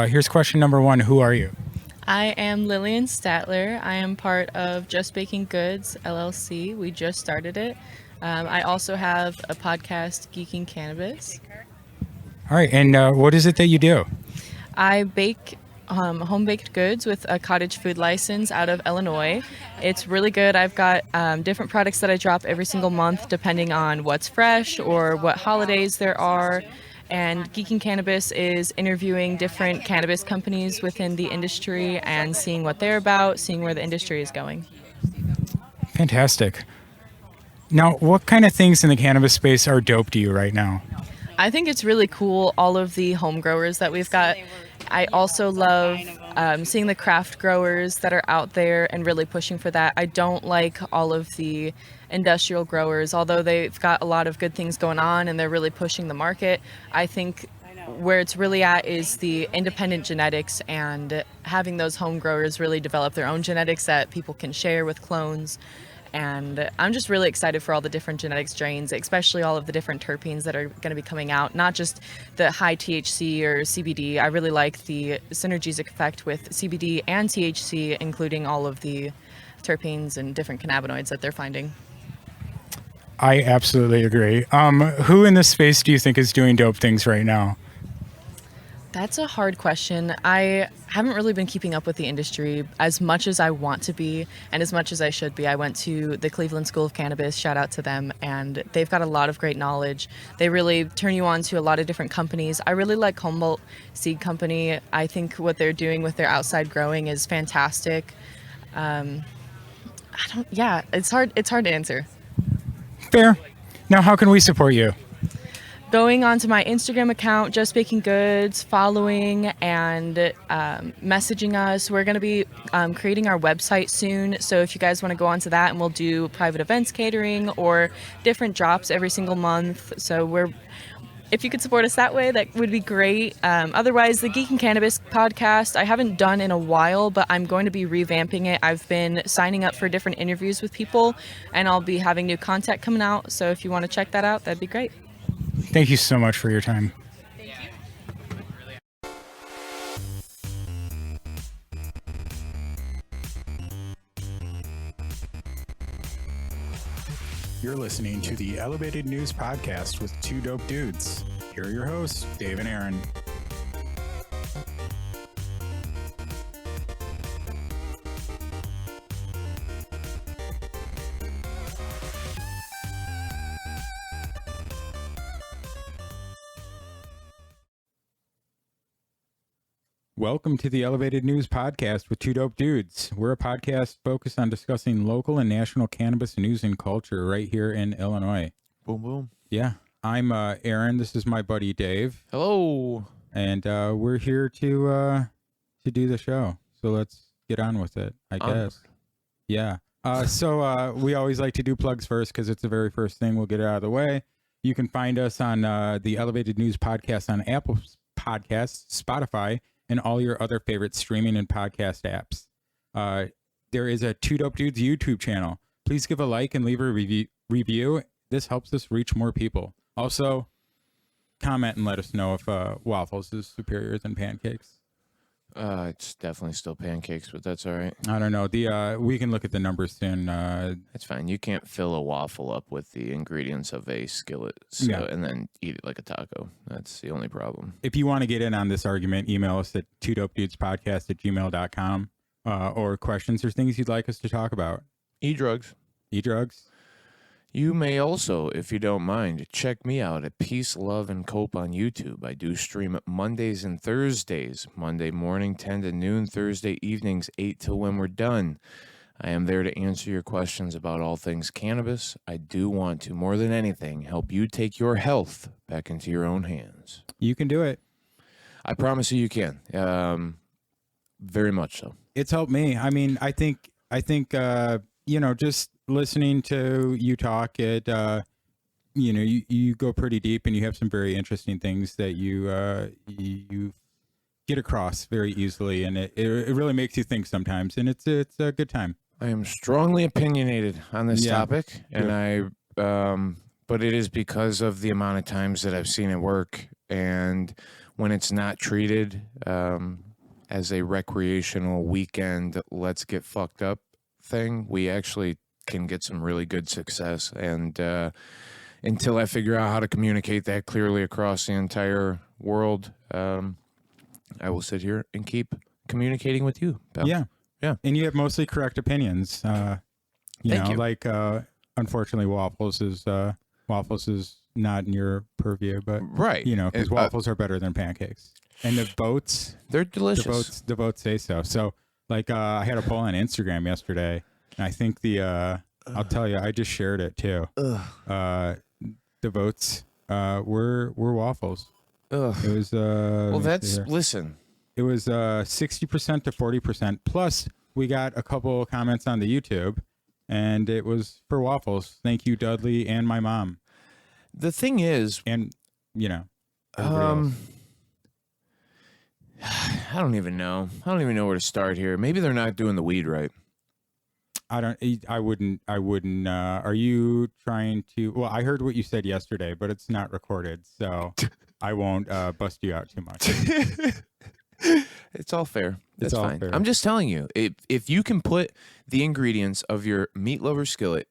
Here's question number one. Who are you? I am Lillian Stadler. I am part of Just Baking Goods, LLC. We just started it. I also have a podcast, Geeking Cannabis. All right. And what is it that you do? I bake home-baked goods with a cottage food license out of Illinois. It's really good. I've got different products that I drop every single month depending on what's fresh or what holidays there are. And Geeking Cannabis is interviewing different cannabis companies within the industry and seeing what they're about, seeing where the industry is going. Fantastic. Now, what kind of things in the cannabis space are dope to you right now? I think it's really cool, all of the home growers that we've got. I also love seeing the craft growers that are out there and really pushing for that. I don't like all of the industrial growers, although they've got a lot of good things going on and they're really pushing the market. I think where it's really at is the independent genetics and having those home growers really develop their own genetics that people can share with clones. And I'm just really excited for all the different genetic strains, especially all of the different terpenes that are going to be coming out, not just the high THC or CBD. I really like the synergistic effect with CBD and THC, including all of the terpenes and different cannabinoids that they're finding. I absolutely agree. Who in this space do you think is doing dope things right now? That's a hard question. I haven't really been keeping up with the industry as much as I want to be and as much as I should be. I went to the Cleveland School of Cannabis, shout out to them, and they've got a lot of great knowledge. They really turn you on to a lot of different companies. I really like Humboldt Seed Company. I think what they're doing with their outside growing is fantastic. It's hard to answer. Fair. Now, how can we support you? Going onto my Instagram account, Just Baking Goods, following and messaging us. We're going to be creating our website soon. So if you guys want to go onto that, and we'll do private events catering or different drops every single month. So if you could support us that way, that would be great. Otherwise, the Geek and Cannabis podcast, I haven't done in a while, but I'm going to be revamping it. I've been signing up for different interviews with people, and I'll be having new content coming out. So if you want to check that out, that'd be great. Thank you so much for your time. You're listening to the Elevated News Podcast with Two Dope Dudes. Here are your hosts, Dave and Aaron. Welcome to the Elevated News Podcast with Two Dope Dudes. We're a podcast focused on discussing local and national cannabis news and culture right here in Illinois. Boom, boom. Yeah, I'm Aaron. This is my buddy Dave. Hello. And we're here to do the show. So let's get on with it, I guess. Yeah. So we always like to do plugs first because it's the very first thing. We'll get it out of the way. You can find us on the Elevated News Podcast on Apple Podcasts, Spotify, and all your other favorite streaming and podcast apps. There is a Two Dope Dudes YouTube channel. Please give a like and leave a review. This helps us reach more people. Also, comment and let us know if waffles is superior than pancakes. It's definitely still pancakes, but that's all right. I don't know. We can look at the numbers soon. That's fine. You can't fill a waffle up with the ingredients of a skillet and then eat it like a taco. That's the only problem. If you want to get in on this argument, email us at twodopedudespodcast@gmail.com or questions or things you'd like us to talk about. E-drugs. E-drugs. You may also, if you don't mind, check me out at Peace, Love, and Cope on YouTube. I do stream Mondays and Thursdays. Monday morning, 10 to noon. Thursday evenings, 8 till when we're done. I am there to answer your questions about all things cannabis. I do want to, more than anything, help you take your health back into your own hands. You can do it. I promise you can. Very much so. It's helped me. I mean, I think just listening to you talk, you go pretty deep and you have some very interesting things that you get across very easily, and it really makes you think sometimes, and it's a good time. I am strongly opinionated on this topic, and but it is because of the amount of times that I've seen it work and when it's not treated as a recreational weekend, let's get fucked up thing, we actually can get some really good success. And until I figure out how to communicate that clearly across the entire world, I will sit here and keep communicating with you, pal. Yeah. Yeah. And you have mostly correct opinions. Thank you. Like, unfortunately, waffles is not in your purview, but Right. because waffles are better than pancakes. And the votes, they're delicious. The votes say so. So, like, I had a poll on Instagram yesterday, and I think I'll tell you, I just shared it too. The votes were waffles. Ugh. It was listen. It was 60% to 40%. Plus, we got a couple comments on the YouTube, and it was for waffles. Thank you, Dudley, and my mom. The thing is, and everybody else. I don't even know. I don't even know where to start here. Maybe they're not doing the weed right. I wouldn't. Are you trying to? Well, I heard what you said yesterday, but it's not recorded, so I won't bust you out too much. It's all fair. That's all fine. fair. I'm just telling you, if you can put the ingredients of your meat lover skillet,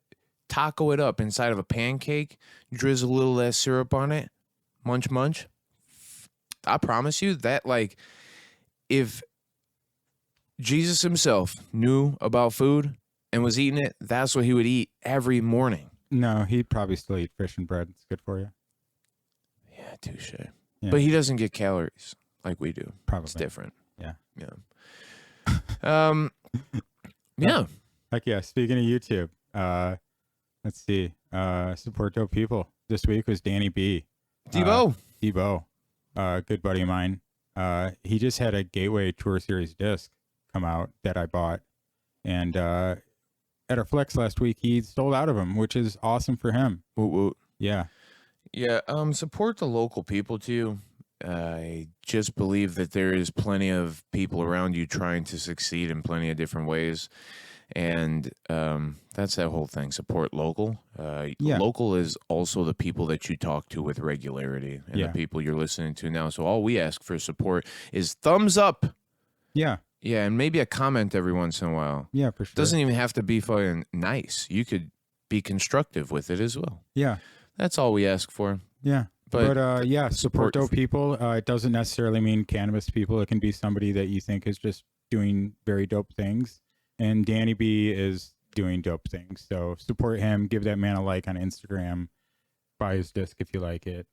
taco it up inside of a pancake, drizzle a little less syrup on it, munch munch, I promise you that, like, if Jesus himself knew about food and was eating it, that's what he would eat every morning. No, he'd probably still eat fish and bread. It's good for you. Yeah, touche. Yeah. But he doesn't get calories like we do. Probably. It's different. Yeah. Yeah. Heck yeah. Speaking of YouTube, let's see. Support dope people. This week was Danny B. Debo. Good buddy of mine. He just had a Gateway Tour Series disc come out that I bought. And at our Flex last week, he sold out of them, which is awesome for him. Woot woot. Yeah. Yeah. Support the local people too. I just believe that there is plenty of people around you trying to succeed in plenty of different ways. And that's that whole thing. Support local. Local is also the people that you talk to with regularity and the people you're listening to now. So all we ask for support is thumbs up. Yeah. Yeah, and maybe a comment every once in a while. Yeah, for sure. Doesn't even have to be fucking nice. You could be constructive with it as well. Yeah. That's all we ask for. Yeah. But support dope people. It doesn't necessarily mean cannabis people. It can be somebody that you think is just doing very dope things. And Danny B is doing dope things. So support him. Give that man a like on Instagram. Buy his disc if you like it.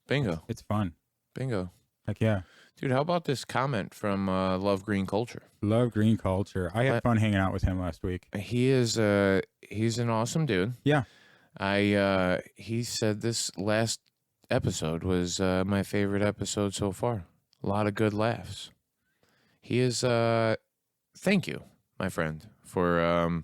Bingo. It's fun. Bingo. Heck yeah. Dude, how about this comment from Love Green Culture? Love Green Culture. I had fun hanging out with him last week. He is he's an awesome dude. Yeah. He said this last episode was my favorite episode so far. A lot of good laughs. He is thank you, my friend, for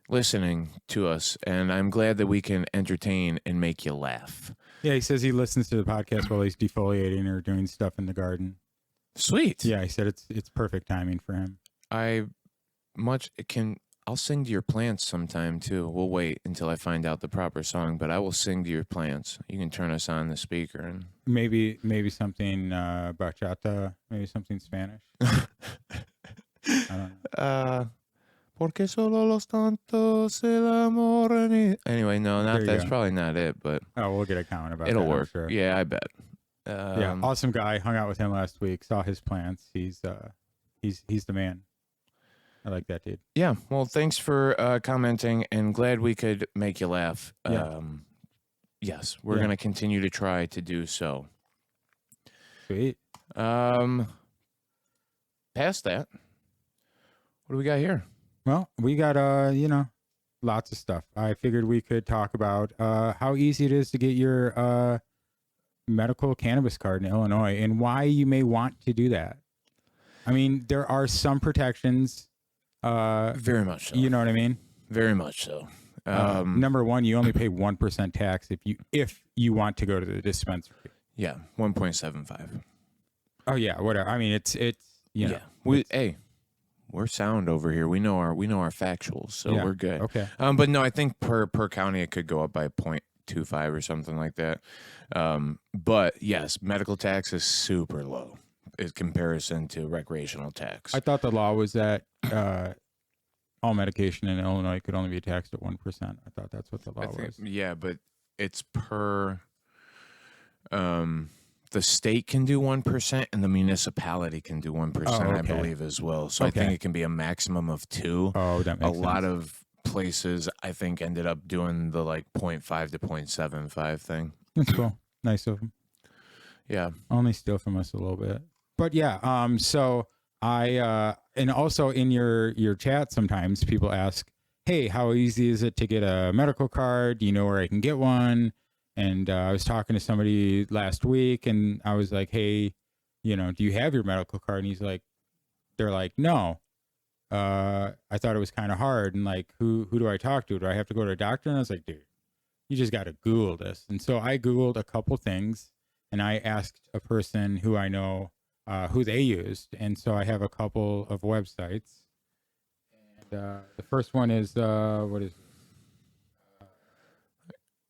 listening to us, and I'm glad that we can entertain and make you laugh. Yeah, he says he listens to the podcast while he's defoliating or doing stuff in the garden. Sweet. Yeah, he said it's perfect timing for him. I'll sing to your plants sometime too. We'll wait until I find out the proper song, but I will sing to your plants. You can turn us on the speaker and maybe something bachata, maybe something Spanish. I don't know. Porque solo los tantos el amor. Anyway, no, that's probably not it, but we'll get a comment about it'll that. work. Sure. Yeah, I bet. Awesome guy. Hung out with him last week. Saw his plants. He's the man. I like that dude. Yeah. Well, thanks for commenting, and glad we could make you laugh. Yeah. Yes, we're gonna continue to try to do so. Sweet. Past that, what do we got here? Well, we got lots of stuff. I figured we could talk about how easy it is to get your medical cannabis card in Illinois and why you may want to do that. I mean, there are some protections. Very much so. You know what I mean? Very much so. Number one, you only pay 1% tax if you want to go to the dispensary. Yeah, 1.75. Oh yeah, whatever. I mean, it's yeah. We're sound over here. We know our factuals, so we're good. Okay. But no, I think per county it could go up by 0.25 or something like that. But yes, medical tax is super low in comparison to recreational tax. I thought the law was that all medication in Illinois could only be taxed at 1%. I thought that's what the law was. Yeah, but it's per. The state can do 1% and the municipality can do 1%, I believe, as well. So I think it can be a maximum of 2. Oh, that makes sense. A lot of places, I think, ended up doing the like 0.5 to 0.75 thing. That's cool. Nice of them. Yeah. Only steal from us a little bit. But yeah, so I and also in your chat sometimes people ask, hey, how easy is it to get a medical card? Do you know where I can get one? And I was talking to somebody last week and I was like, hey, do you have your medical card? And they're like, no. I thought it was kind of hard. And like, who do I talk to? Do I have to go to a doctor? And I was like, dude, you just got to Google this. And so I Googled a couple things and I asked a person who I know who they used. And so I have a couple of websites. And the first one is, what is it?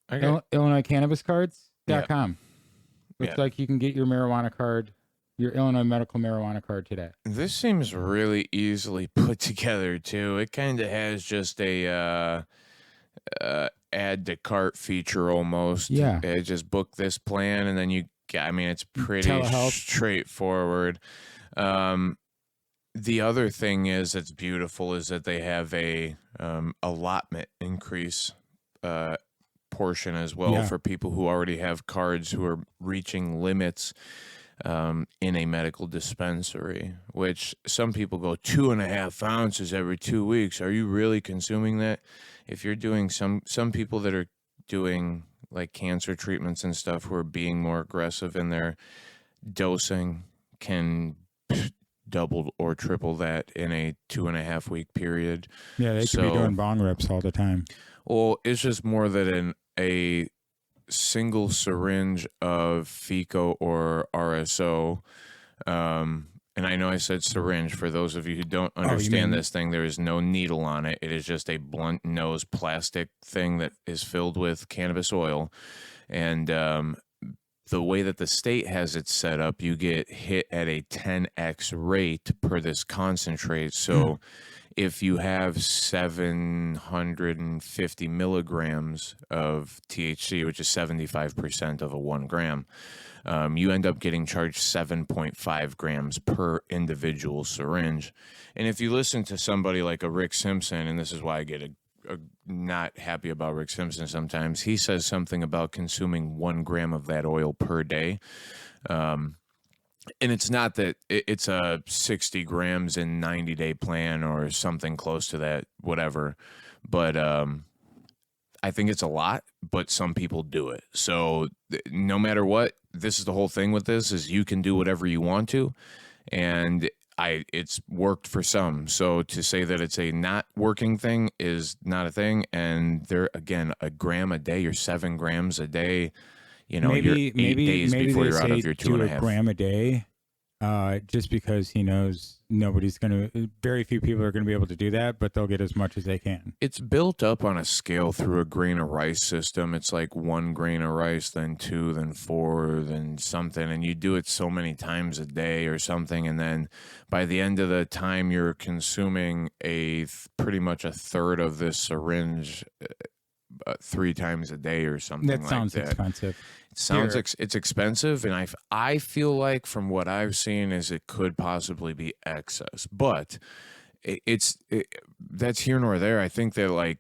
Okay. IllinoisCannabisCards.com. Looks like you can get your marijuana card, your Illinois medical marijuana card today. This seems really easily put together, too. It kind of has just a add to cart feature almost. Yeah. Just book this plan, and then it's pretty Telehealth. straightforward. The other thing that's beautiful is that they have a allotment increase portion as well for people who already have cards who are reaching limits in a medical dispensary, which some people go 2.5 ounces every 2 weeks. Are you really consuming that? If you're doing some people that are doing like cancer treatments and stuff who are being more aggressive in their dosing can double or triple that in a 2.5 week period. Yeah, they could be doing bong rips all the time. Well, it's just more that a single syringe of FICO or RSO, and I know I said syringe. For those of you who don't understand this thing, there is no needle on it. It is just a blunt nose plastic thing that is filled with cannabis oil. And the way that the state has it set up, you get hit at a 10x rate per this concentrate. So if you have 750 milligrams of THC, which is 75% of a 1 gram, you end up getting charged 7.5 grams per individual syringe. And if you listen to somebody like a Rick Simpson, and this is why I get not happy about Rick Simpson sometimes, he says something about consuming 1 gram of that oil per day. And it's not that it's a 60 grams in 90-day plan or something close to that, whatever. But I think it's a lot, but some people do it. So no matter what, this is the whole thing with this is you can do whatever you want to. And it's worked for some. So to say that it's a not working thing is not a thing. And there, again, 1 gram a day or 7 grams a day, you're 8 days before you're out of your 2.5. Gram a day, just because he knows very few people are going to be able to do that, but they'll get as much as they can. It's built up on a scale through a grain of rice system. It's like 1 grain of rice, then 2, then 4, then something. And you do it so many times a day or something. And then by the end of the time, you're consuming pretty much a third of this syringe 3 times a day or something like that. That sounds expensive. It sounds it's expensive, and I feel like from what I've seen is it could possibly be excess, but that's here nor there. I think that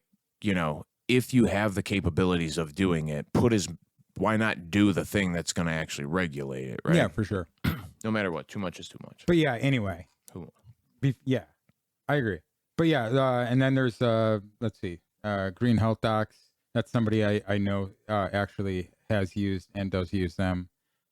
if you have the capabilities of doing it, why not do the thing that's going to actually regulate it, right? Yeah, for sure. No matter what, too much is too much. But yeah, anyway. Yeah, I agree. But yeah, and then there's let's see. Green Health Docs. That's somebody I know actually has used and does use them.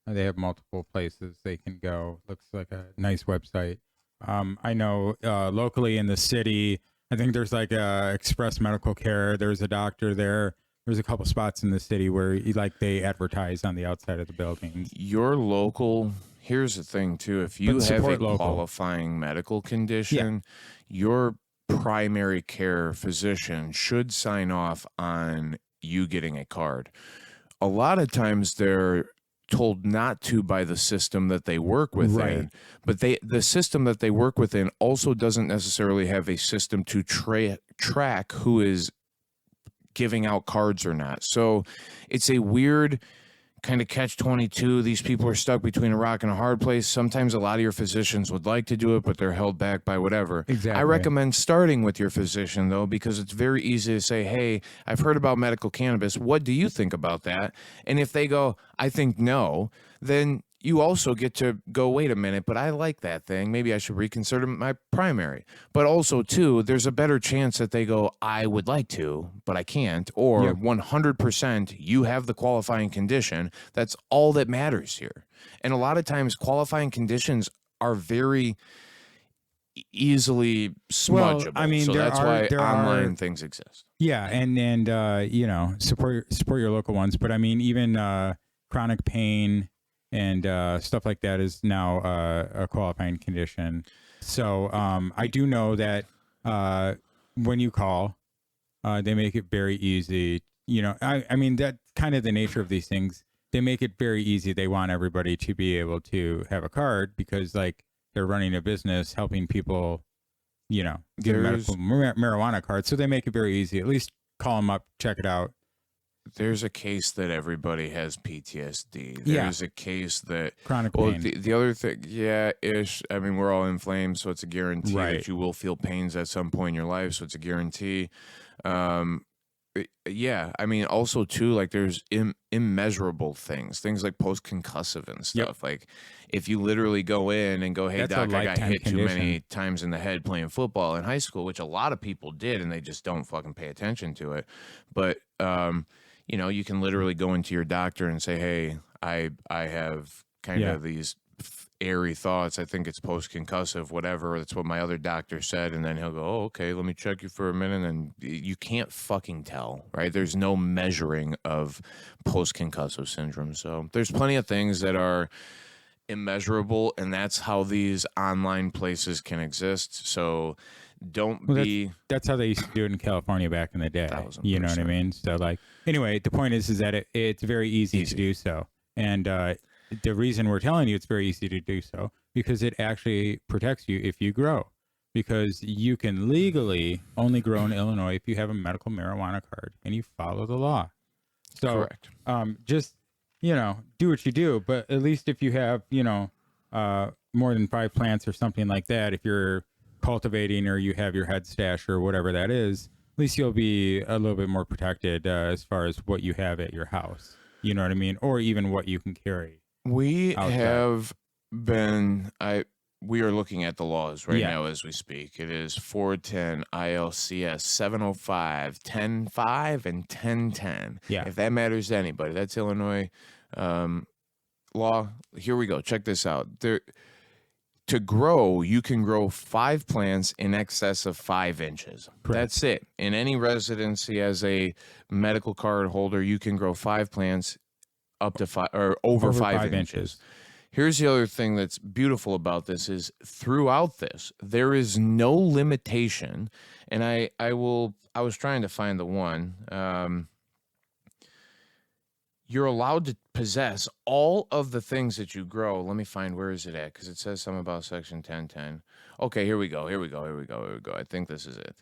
They have multiple places they can go. Looks like a nice website. I know locally in the city, I think there's like Express Medical Care. There's a doctor there. There's a couple spots in the city where they advertise on the outside of the buildings. Your local. Here's the thing too. If you have a qualifying medical condition, your primary care physician should sign off on you getting a card. A lot of times they're told not to by the system that they work within, Right. but the system that they work within also doesn't necessarily have a system to track who is giving out cards or not. So it's a weird kind of catch-22. These people are stuck between a rock and a hard place. Sometimes a lot of your physicians would like to do it, but they're held back by whatever. Exactly. I recommend starting with your physician, though, because it's very easy to say, hey, I've heard about medical cannabis. What do you think about that? And if they go, I think no, then you also get to go, wait a minute, but I like that thing. Maybe I should reconsider my primary. But also, too, there's a better chance that they go, I would like to, but I can't. Or 100%, you have the qualifying condition. That's all that matters here. And a lot of times, qualifying conditions are very easily smudgeable. I mean, so that's why online things exist. Yeah, and you know, support your local ones. But I mean, even chronic pain and stuff like that is now a qualifying condition. So I do know that when you call, they make it very easy. You know, I mean, that's kind of the nature of these things. They make it very easy. They want everybody to be able to have a card because, like, they're running a business helping people, you know, get a medical marijuana card. So they make it very easy. At least call them up, check it out. There's a case that everybody has PTSD. There's a case that chronic pain. The other thing, ish. I mean, we're all inflamed, so it's a guarantee that you will feel pains at some point in your life. So it's a guarantee. I mean, also too, like there's immeasurable things like post-concussive and stuff. Like if you literally go in and go, hey, That's doc, I got hit condition. too many times in the head playing football in high school, which a lot of people did, and they just don't fucking pay attention to it. But you know, you can literally go into your doctor and say, hey, I have kind of these airy thoughts. I think it's post-concussive, whatever. That's what my other doctor said. And then he'll go, oh, okay, let me check you for a minute. And you can't fucking tell, right? There's no measuring of post-concussive syndrome. So there's plenty of things that are immeasurable, and that's how these online places can exist. So that's how they used to do it in California back in the day. 1000%. You know what I mean? So, like, anyway, the point is that it's very easy to do so. And the reason we're telling you it's very easy to do so, because it actually protects you if you grow. Because you can legally only grow in Illinois if you have a medical marijuana card and you follow the law. So, correct. Just, you know, do what you do. But at least if you have, you know, more than 5 plants or something like that, if you're cultivating or you have your head stash or whatever that is, at least you'll be a little bit more protected as far as what you have at your house. You know what I mean? Or even what you can carry. We are looking at the laws right now as we speak. It is 410 ILCS 705, 10.5, and 10.10. Yeah. If that matters to anybody, that's Illinois law. Here we go. Check this out. To grow, you can grow 5 plants in excess of 5 inches. Correct. That's it. In any residency as a medical card holder, you can grow 5 plants up to 5 or over 5 inches. Here's the other thing that's beautiful about this is throughout this, there is no limitation. And I was trying to find the one. You're allowed to possess all of the things that you grow. Let me find, where is it at? Because it says something about section 1010. Okay, here we go. I think this is it.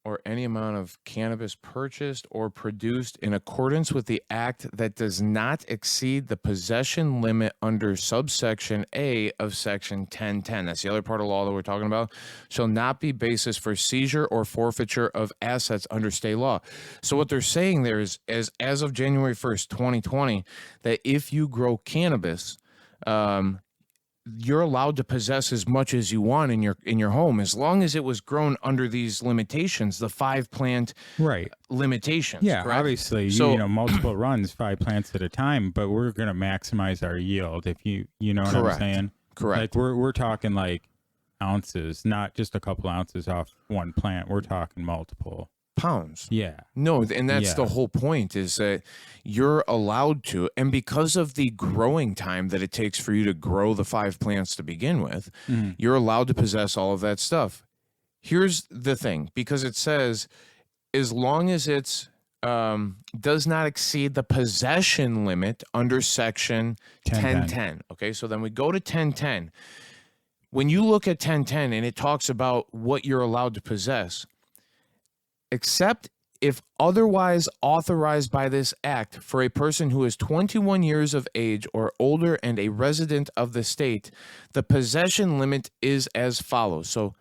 Or any amount of cannabis purchased or produced in accordance with the act that does not exceed the possession limit under subsection A of section 1010. That's the other part of law that we're talking about. Shall not be basis for seizure or forfeiture of assets under state law. So what they're saying there is, as of January 1st, 2020, that if you grow cannabis, you're allowed to possess as much as you want in your home, as long as it was grown under these limitations, the 5 plant limitations. Yeah, correct? Obviously, so, you know, multiple runs, 5 plants at a time, but we're going to maximize our yield. If you know what I'm saying? Correct. Like we're talking like ounces, not just a couple ounces off one plant. We're talking multiple pounds. Yeah. No, and that's the whole point, is that you're allowed to, and because of the growing time that it takes for you to grow the 5 plants to begin with, you're allowed to possess all of that stuff. Here's the thing, because it says as long as it's does not exceed the possession limit under section 1010. Okay, so then we go to 1010. When you look at 1010 and it talks about what you're allowed to possess, except if otherwise authorized by this act for a person who is 21 years of age or older and a resident of the state, the possession limit is as follows. So,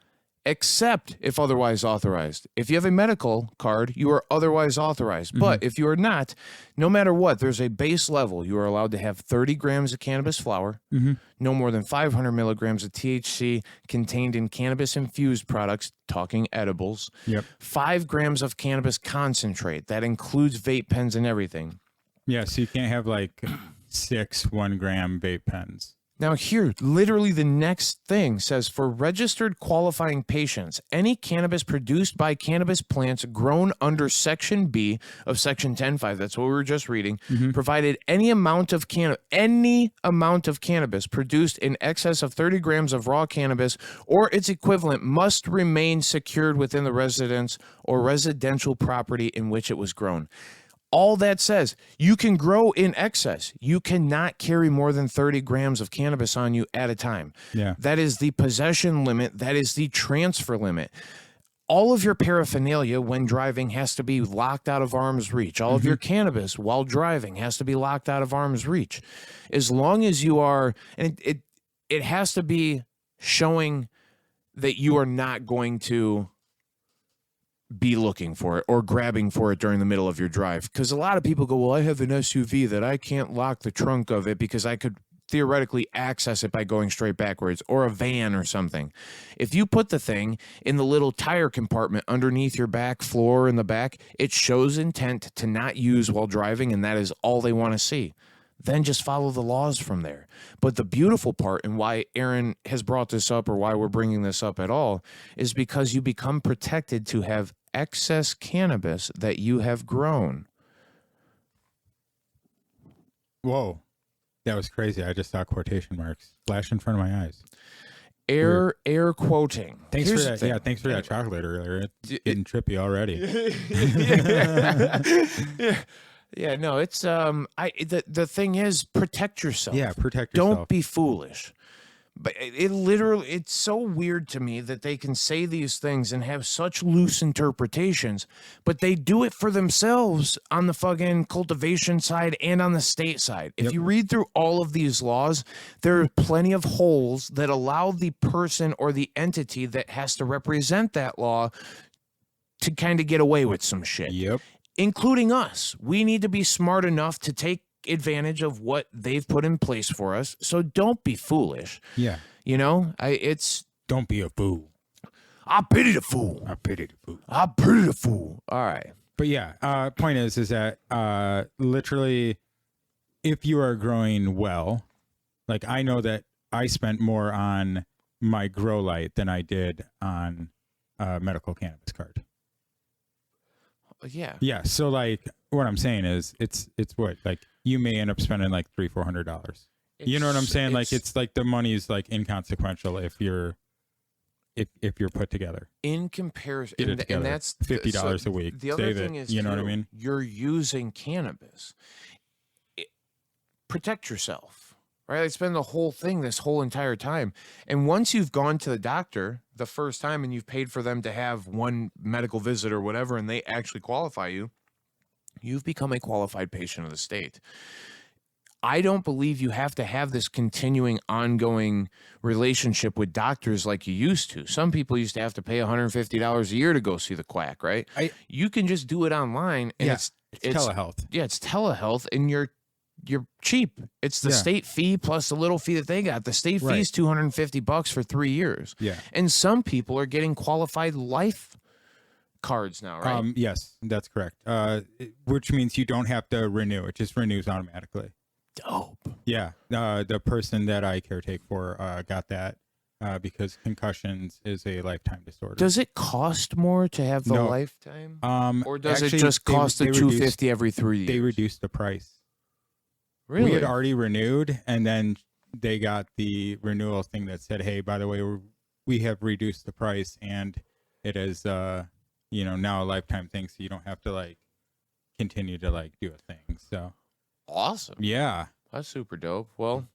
except if otherwise authorized. If you have a medical card, you are otherwise authorized. But if you are not, no matter what, there's a base level. You are allowed to have 30 grams of cannabis flower, no more than 500 milligrams of THC contained in cannabis-infused products, talking edibles, 5 grams of cannabis concentrate. That includes vape pens and everything. Yeah, so you can't have like 6 1-gram vape pens. Now here, literally the next thing says, for registered qualifying patients, any cannabis produced by cannabis plants grown under Section B of Section 10.5, that's what we were just reading, provided any amount of cannabis produced in excess of 30 grams of raw cannabis or its equivalent must remain secured within the residence or residential property in which it was grown. All that says, you can grow in excess. You cannot carry more than 30 grams of cannabis on you at a time. Yeah. That is the possession limit. That is the transfer limit. All of your paraphernalia when driving has to be locked out of arm's reach. All of your cannabis while driving has to be locked out of arm's reach. As long as you are, and it has to be showing that you are not going to be looking for it or grabbing for it during the middle of your drive. Because a lot of people go, well, I have an SUV that I can't lock the trunk of it because I could theoretically access it by going straight backwards, or a van or something. If you put the thing in the little tire compartment underneath your back floor in the back, it shows intent to not use while driving, and that is all they want to see. Then just follow the laws from there. But the beautiful part, and why Aaron has brought this up, or why we're bringing this up at all, is because you become protected to have excess cannabis that you have grown. Whoa. That was crazy. I just saw quotation marks flash in front of my eyes. Air quoting. Thanks for that. Yeah, thanks for that chocolate earlier. It's getting trippy already. Yeah, no, it's the thing is, protect yourself. Yeah, protect yourself. Don't be foolish. But it's so weird to me that they can say these things and have such loose interpretations, but they do it for themselves on the fucking cultivation side and on the state side. If you read through all of these laws, there are plenty of holes that allow the person or the entity that has to represent that law to kind of get away with some shit. Yep. Including us. We need to be smart enough to take advantage of what they've put in place for us. So don't be foolish. Yeah. You know, don't be a fool. I pity the fool. I pity the fool. I pity the fool. All right. But yeah, point is that literally, if you are growing well, like I know that I spent more on my grow light than I did on a medical cannabis card. Yeah. Yeah. So like what I'm saying is it's what, like you may end up spending like $300-400. You know what I'm saying? Like it's like the money is like inconsequential if you're put together. In comparison, and that's $50 a week. The other thing is, you know what I mean? You're using cannabis. Protect yourself. Right? I spend the whole thing this whole entire time. And once you've gone to the doctor the first time and you've paid for them to have one medical visit or whatever, and they actually qualify you, you've become a qualified patient of the state. I don't believe you have to have this continuing, ongoing relationship with doctors like you used to. Some people used to have to pay $150 a year to go see the quack, right? You can just do it online, and it's telehealth. Yeah, it's telehealth, and you're cheap. It's the state fee plus the little fee that they got. The state fee is $250 for 3 years. Yeah. And some people are getting qualified life cards now, right? Yes, that's correct. Which means you don't have to renew. It just renews automatically. Dope. Yeah. The person that I caretake for got that because concussions is a lifetime disorder. Does it cost more to have the lifetime? Or does actually, it just cost the $250 every 3 years? They reduced the price. Really? We had already renewed, and then they got the renewal thing that said, hey, by the way, we have reduced the price, and it is now a lifetime thing, so you don't have to like continue to like do a thing. So Awesome. yeah. That's super dope. Well,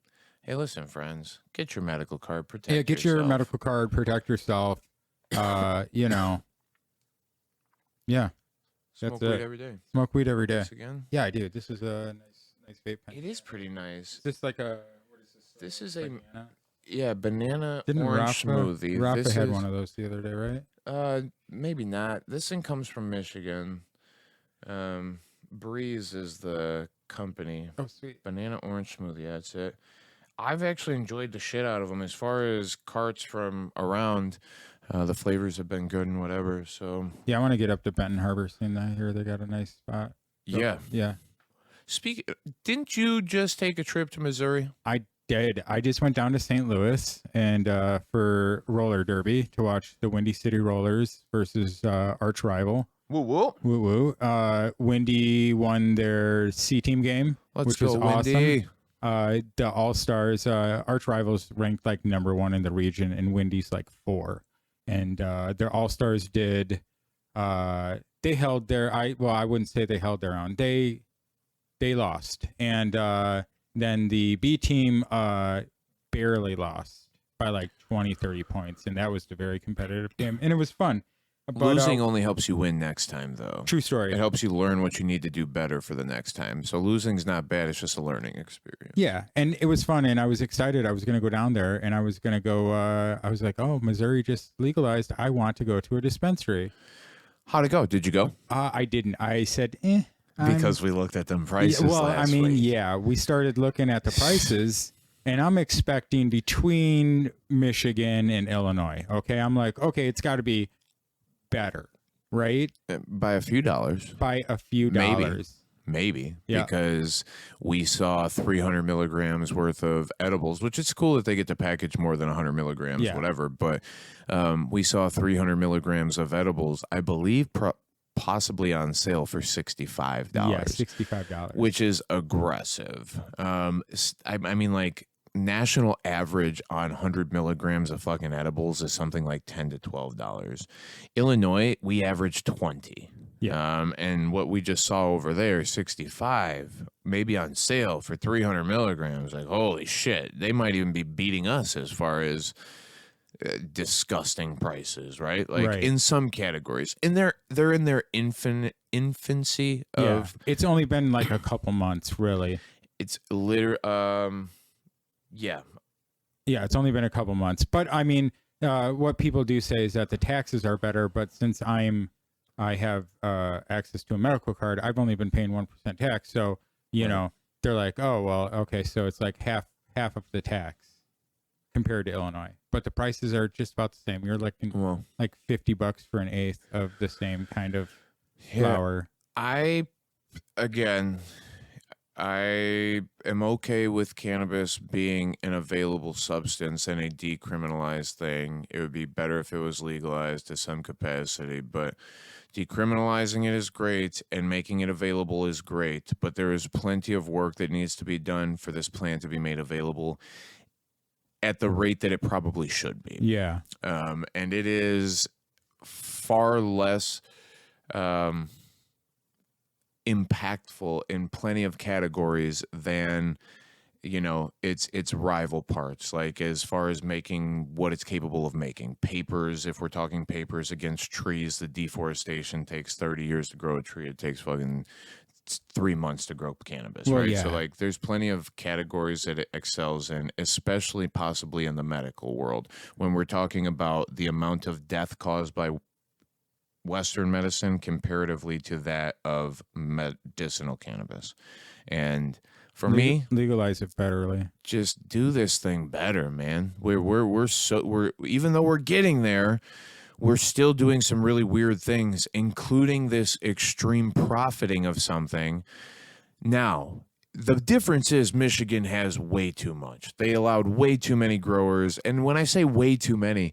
hey, listen, friends, get your medical card, protect Yeah, get your yourself. medical card, protect yourself. Yeah. Smoke That's weed it. every day. Smoke weed every day. Thanks again. Yeah, I do. This is a nice vape pen. It is pretty nice. Is this like a what is this? This is banana? banana Didn't orange smoothie. Rafa This had is, one of those the other day, right? maybe not. This thing comes from Michigan. Breeze is the company. Oh, sweet. Banana orange smoothie. That's it. I've actually enjoyed the shit out of them. As far as carts from around, the flavors have been good and whatever. So Yeah, I want to get up to Benton Harbor soon. I hear they got a nice spot. So, yeah. Yeah. Didn't you just take a trip to Missouri? I did. I just went down to St. Louis and for roller derby to watch the Windy City Rollers versus arch rival. Woo woo. Woo woo. Windy won their C team game, Let's which go, was Windy. awesome. The All Stars, arch rivals ranked like number 1 in the region, and Windy's like 4. And their All Stars did. They held their. I wouldn't say they held their own. They lost, and then the B team barely lost by like 20-30 points, and that was a very competitive game, and it was fun. But, Losing only helps you win next time, though. True story. It helps you learn what you need to do better for the next time. So losing's not bad. It's just a learning experience. Yeah, and it was fun, and I was excited. I was going to go down there, and I was going to go. I was like, "Oh, Missouri just legalized. I want to go to a dispensary." How'd it go? Did you go? I didn't. I said, Because we looked at them prices Yeah, well, last I mean, week. yeah, we started looking at the prices, and I'm expecting between Michigan and Illinois. Okay, I'm like, okay, it's got to be better, right? By a few dollars. By a few dollars. Maybe. Yeah. Because we saw 300 milligrams worth of edibles, which is cool that they get to package more than 100 milligrams, Yeah. whatever. But we saw 300 milligrams of edibles, I believe, possibly on sale for $65. Yeah, $65. Which is aggressive. I mean, like, national average on 100 milligrams of fucking edibles is something like $10 to $12. Illinois, we average 20. Yeah. And what we just saw over there, 65, maybe on sale for 300 milligrams. Like, holy shit, they might even be beating us as far as disgusting prices, right? Like Right. in some categories, and they're in their infancy of. Yeah. It's only been like a couple months, really. It's literally, yeah. Yeah, it's only been a couple months, but I mean, what people do say is that the taxes are better. But since I have access to a medical card, I've only been paying 1% tax. So they're like, oh well, okay, so it's like half of the tax compared to Illinois, but the prices are just about the same. You're looking like $50 for an eighth of the same kind of flower. I am okay with cannabis being an available substance and a decriminalized thing. It would be better if it was legalized to some capacity, but decriminalizing it is great and making it available is great, but there is plenty of work that needs to be done for this plant to be made available at the rate that it probably should be. Yeah. And it is far less impactful in plenty of categories than its rival parts, like as far as making what it's capable of making. Papers, if we're talking papers against trees, the deforestation takes 30 years to grow a tree. It takes fucking 3 months to grow cannabis, Well, right? yeah. So like there's plenty of categories that it excels in, especially possibly in the medical world, when we're talking about the amount of death caused by Western medicine comparatively to that of medicinal cannabis. And for me, legalize it federally. just do this thing better, man. We're even though we're getting there, we're still doing some really weird things, including this extreme profiting of something. Now, the difference is Michigan has way too much. They allowed way too many growers. And when I say way too many,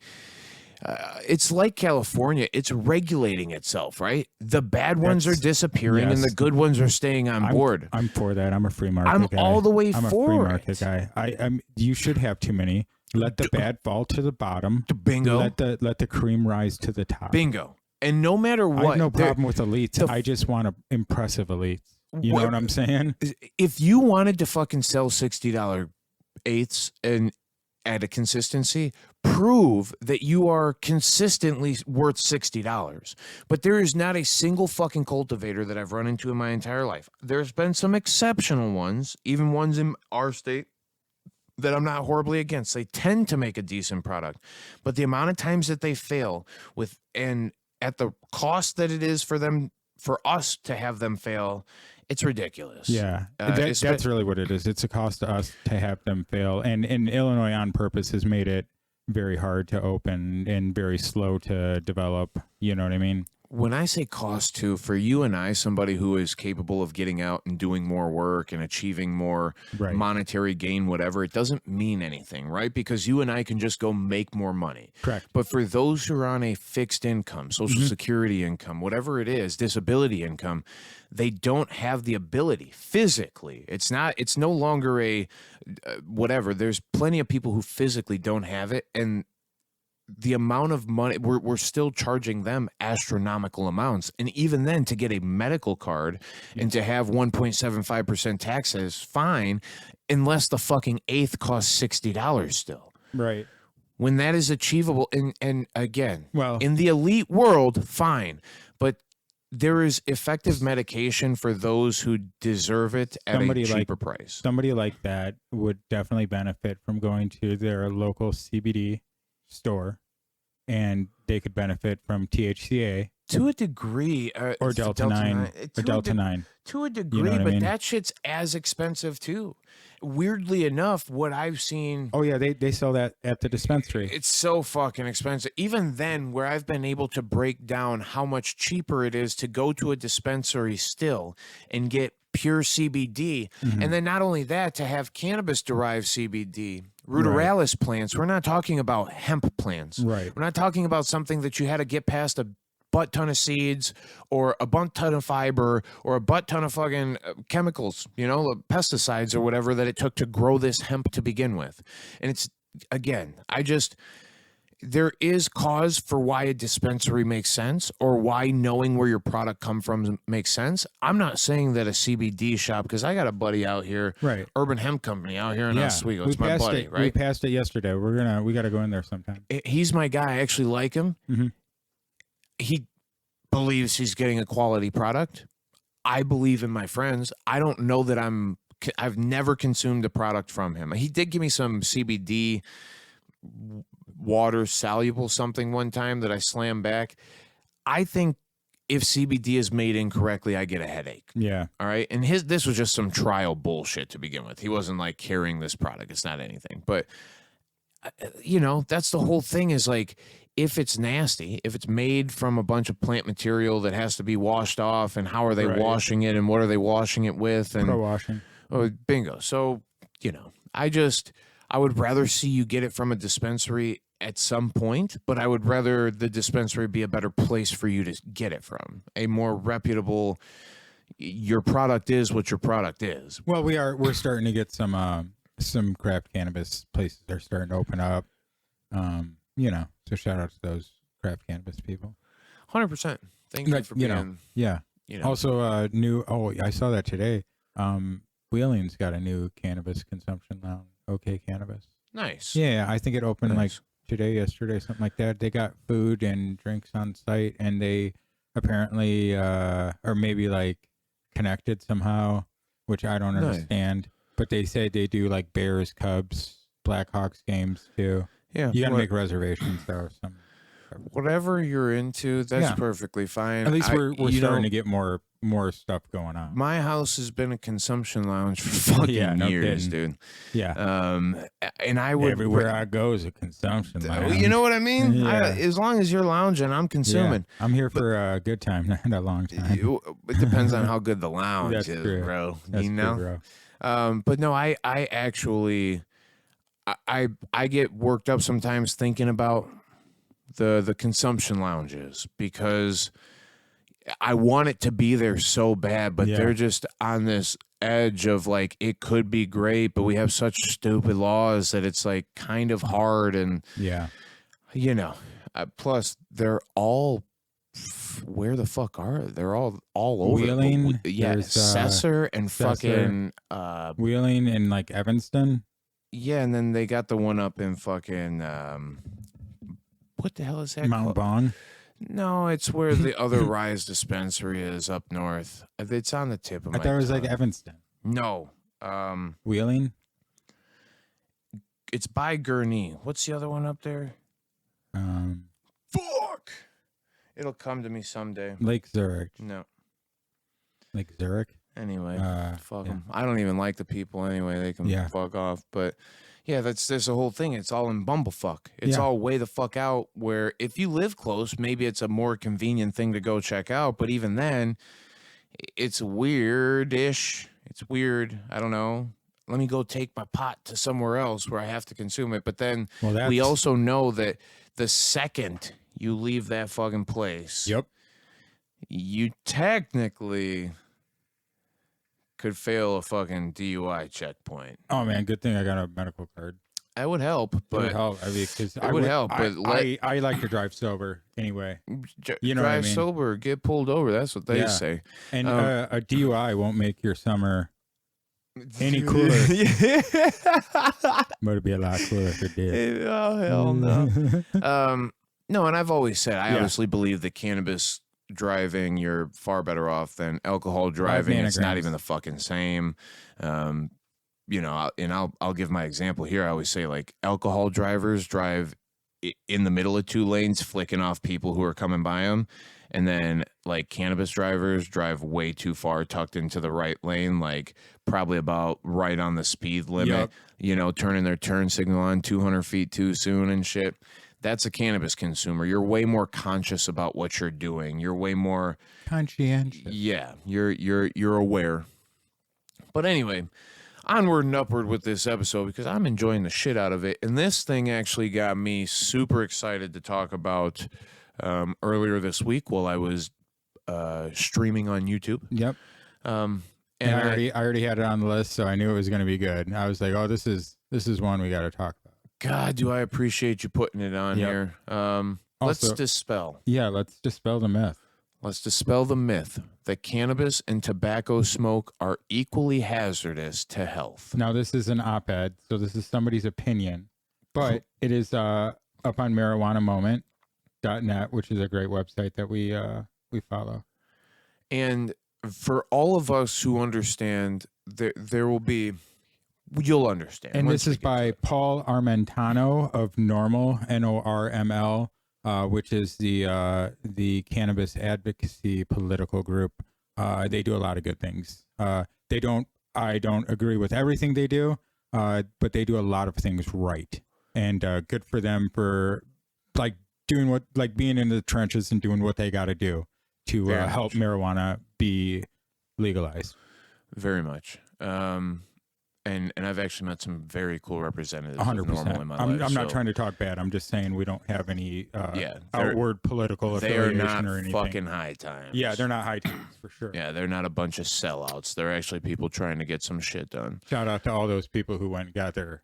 it's like California. It's regulating itself, right? The bad ones are disappearing and the good ones are staying on board. I'm for that. I'm a free market guy. all the way I'm for a free it. market guy. You should have too many. Let the bad fall to the bottom. Bingo. Let the cream rise to the top. Bingo. And no matter I what, have no problem with elites. I just want impressive elites. You know what I'm saying? If you wanted to fucking sell $60 eighths and at a consistency, prove that you are consistently worth $60. But there is not a single fucking cultivator that I've run into in my entire life. There's been some exceptional ones, even ones in our state that I'm not horribly against. They tend to make a decent product, but the amount of times that they fail with, and at the cost that it is for them, for us to have them fail, it's ridiculous. Yeah, that's really what it is. It's a cost to us to have them fail. And Illinois on purpose has made it very hard to open and very slow to develop. You know what I mean? When I say cost too, for you and I, somebody who is capable of getting out and doing more work and achieving more monetary gain, whatever, it doesn't mean anything, right? Because you and I can just go make more money. Correct. But for those who are on a fixed income, Social Security income, whatever it is, disability income, they don't have the ability physically. It's no longer a whatever. There's plenty of people who physically don't have it, and the amount of money we're still charging them astronomical amounts. And even then, to get a medical card and to have 1.75% taxes, fine, unless the fucking eighth costs $60 still. Right. When that is achievable, and again, well, in the elite world, fine, but there is effective medication for those who deserve it at a cheaper price. Somebody like that would definitely benefit from going to their local CBD store, and they could benefit from THCA to a degree, or Delta 9, or Delta 9 to a degree. You know what I mean? That shit's as expensive too. Weirdly enough, what I've seen. Oh yeah, they sell that at the dispensary. It's so fucking expensive. Even then, where I've been able to break down how much cheaper it is to go to a dispensary still and get pure CBD, and then not only that, to have cannabis-derived CBD. Ruderalis plants. We're not talking about hemp plants. Right. We're not talking about something that you had to get past a butt ton of seeds or a butt ton of fiber or a butt ton of fucking chemicals, pesticides or whatever that it took to grow this hemp to begin with. And it's, again, there is cause for why a dispensary makes sense or why knowing where your product come from makes sense. I'm not saying that a CBD shop, because I got a buddy out here, Urban Hemp Company out here in Oswego. It's my buddy, right? We passed it yesterday. We got to go in there sometime. He's my guy. I actually like him. He believes he's getting a quality product. I believe in my friends. I don't know that I've never consumed a product from him. He did give me some CBD water soluble something one time that I slammed back. I think if CBD is made incorrectly, I get a headache. Yeah. All right. And this was just some trial bullshit to begin with. He wasn't like carrying this product. It's not anything. But, that's the whole thing is like, if it's nasty, if it's made from a bunch of plant material that has to be washed off, and how are they washing it, and what are they washing it with? And pro-washing. Oh, bingo. So, I would rather see you get it from a dispensary at some point, but I would rather the dispensary be a better place for you to get it from. A more reputable, your product is what your product is. Well, we're starting to get some craft cannabis places are starting to open up. So shout out to those craft cannabis people. 100%. Thank you for being. Also, I saw that today. Wheeling's got a new cannabis consumption lounge. Okay Cannabis. Nice. Yeah, I think it opened like today, yesterday, something like that. They got food and drinks on site, and they apparently, or maybe like connected somehow, which I don't understand. But they say they do like Bears, Cubs, Blackhawks games too. Yeah, you gotta make reservations though. Whatever you're into, that's perfectly fine. At least we're starting to get more stuff going on. My house has been a consumption lounge for fucking years, dude. Yeah. And I would everywhere I go is a consumption lounge. You know what I mean? Yeah. As long as you're lounging, I'm consuming. Yeah. I'm here for a good time, not a long time. It depends on how good the lounge That's is, true. bro. That's true, bro. But no, I actually I get worked up sometimes thinking about the consumption lounges, because I want it to be there so bad, but they're just on this edge of like, it could be great, but we have such stupid laws that it's like kind of hard. And plus they're all Where the fuck are they? They're all over. Wheeling. Yeah, There's, Cesar and Cesar. fucking Wheeling in like Evanston. yeah, and then they got the one up in fucking what the hell is that Mount called? Bong. No, it's where the other Rise dispensary is up north. It's on the tip of I my thought it was tongue. like Evanston. No. Wheeling. It's by Gurnee. What's the other one up there? Fuck. It'll come to me someday. Lake Zurich. No. Lake Zurich. Anyway, fuck yeah. them. I don't even like the people anyway. They can fuck off. But yeah, that's the whole thing. It's all in bumblefuck. It's all way the fuck out. Where if you live close, maybe it's a more convenient thing to go check out. But even then, it's weird-ish. It's weird. I don't know. Let me go take my pot to somewhere else where I have to consume it. But then we also know that the second you leave that fucking place, you technically could fail a fucking DUI checkpoint. Oh man, good thing I got a medical card. That would help, but it would help. I mean, because it would help. But I like to drive sober anyway. You know drive what I mean? sober, get pulled over. That's what they say. And a DUI won't make your summer any cooler. But it'd be a lot cooler if it did. Oh hell no. No, and I've always said I obviously believe that cannabis driving, you're far better off than alcohol driving. It's not even the fucking same. You know, and I'll give my example here. I always say like alcohol drivers drive in the middle of two lanes, flicking off people who are coming by them. And then like cannabis drivers drive way too far, tucked into the right lane, like probably about right on the speed limit, you know, turning their turn signal on 200 feet too soon and shit. That's a cannabis consumer. You're way more conscious about what you're doing. You're way more conscientious. Yeah, you're aware. But anyway, onward and upward with this episode because I'm enjoying the shit out of it. And this thing actually got me super excited to talk about earlier this week while I was streaming on YouTube. Yep. And I already had it on the list, so I knew it was going to be good. I was like, oh, this is one we got to talk about. God, do I appreciate you putting it on here. Let's dispel. Yeah, let's dispel the myth. Let's dispel the myth that cannabis and tobacco smoke are equally hazardous to health. Now, this is an op-ed, so this is somebody's opinion, but it is up on marijuanamoment.net, which is a great website that we follow. And for all of us who understand, there will be... You'll understand. And this is by Paul Armentano of Norml, Norml, which is the cannabis advocacy political group. They do a lot of good things. I don't agree with everything they do, but they do a lot of things right. And good for them for like doing being in the trenches and doing what they got to do to help marijuana be legalized. Very much. And I've actually met some very cool representatives 100%. of Norml in my life. I'm so. not trying to talk bad. I'm just saying we don't have any outward political affiliation or anything. They are not fucking high times. Yeah, they're not high times for sure. Yeah, they're not a bunch of sellouts. They're actually people trying to get some shit done. Shout out to all those people who went and got their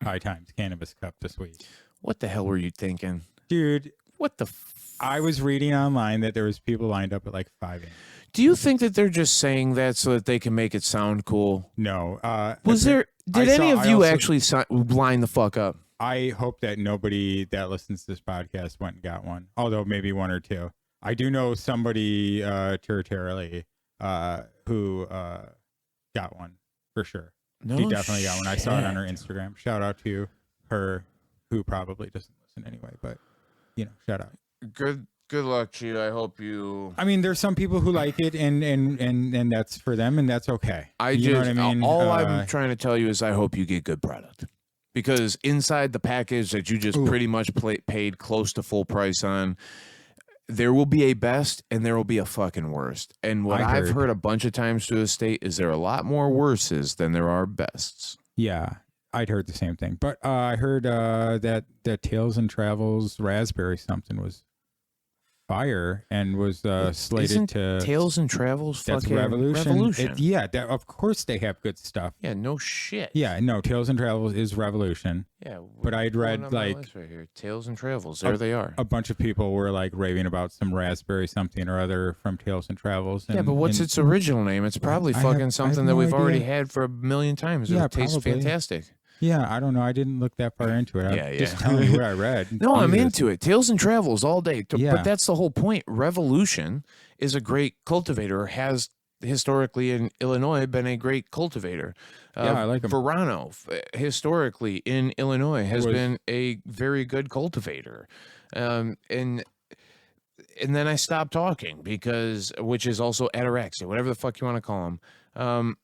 high times cannabis cup this week. What the hell were you thinking? Dude, what the I was reading online that there was people lined up at like 5 a.m. Do you think that they're just saying that so that they can make it sound cool? No. Did any of you actually line the fuck up? I hope that nobody that listens to this podcast went and got one, although maybe one or two. I do know somebody territorially who got one for sure. No, she definitely got one. I saw it on her shit. Instagram. Shout out to her, who probably doesn't listen anyway, but shout out. Good luck to you. I hope you. I mean, there's some people who like it, and that's for them, and that's okay. Know what I mean? All I'm trying to tell you is I hope you get good product, because inside the package that you just pretty much paid close to full price on, there will be a best and there will be a fucking worst. And what I've heard a bunch of times to this state is there are a lot more worses than there are bests. Yeah, I'd heard the same thing, but I heard that Tales and Travels raspberry something was fire and was slated Isn't to. Tales and Travels That's fucking Revolution. Yeah, of course they have good stuff. Yeah, no shit. Yeah, no, Tales and Travels is Revolution. Yeah, but I'd read on my like list right here. Tales and Travels. There they are. A bunch of people were like raving about some raspberry something or other from Tales and Travels. And, yeah, but what's its original name? It's probably something that we've already had for a million times. Yeah, it tastes probably. fantastic. Yeah, I don't know. I didn't look that far into it. I'm just telling you what I read. No, I'm into it. Tales and Travels all day. Yeah. But that's the whole point. Revolution is a great cultivator, has historically in Illinois been a great cultivator. Yeah, I like them. Verano, historically in Illinois, has been a very good cultivator. And then I stopped talking which is also ataraxia, whatever the fuck you want to call them.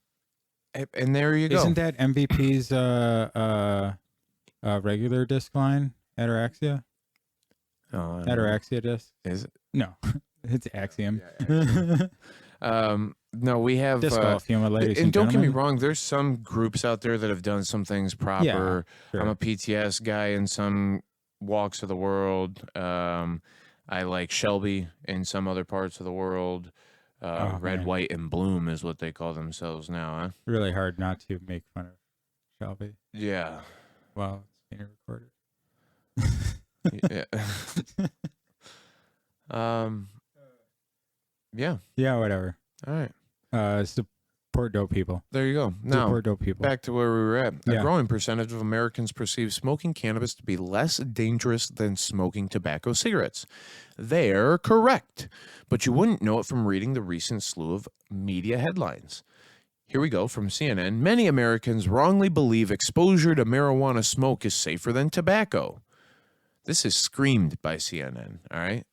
And there you go. Isn't that MVP's regular disc line? Ataraxia? Ataraxia disc? Is it? No, it's Axiom. Yeah, no, we have disc golf, ladies and don't gentlemen. get me wrong. There's some groups out there that have done some things proper. Yeah, sure. I'm a PTS guy in some walks of the world. I like Shelby in some other parts of the world. Red, man. White, and Bloom is what they call themselves now, huh? Really hard not to make fun of Shelby. Yeah. Wow, it's being recorded. Yeah. Yeah. Yeah, whatever. All right. Support dope people. There you go. Now, Support dope people. back to where we were at. A Yeah. growing percentage of Americans perceive smoking cannabis to be less dangerous than smoking tobacco cigarettes. They're correct, but you wouldn't know it from reading the recent slew of media headlines. Here we go from CNN. Many Americans wrongly believe exposure to marijuana smoke is safer than tobacco. This is screamed by CNN, all right?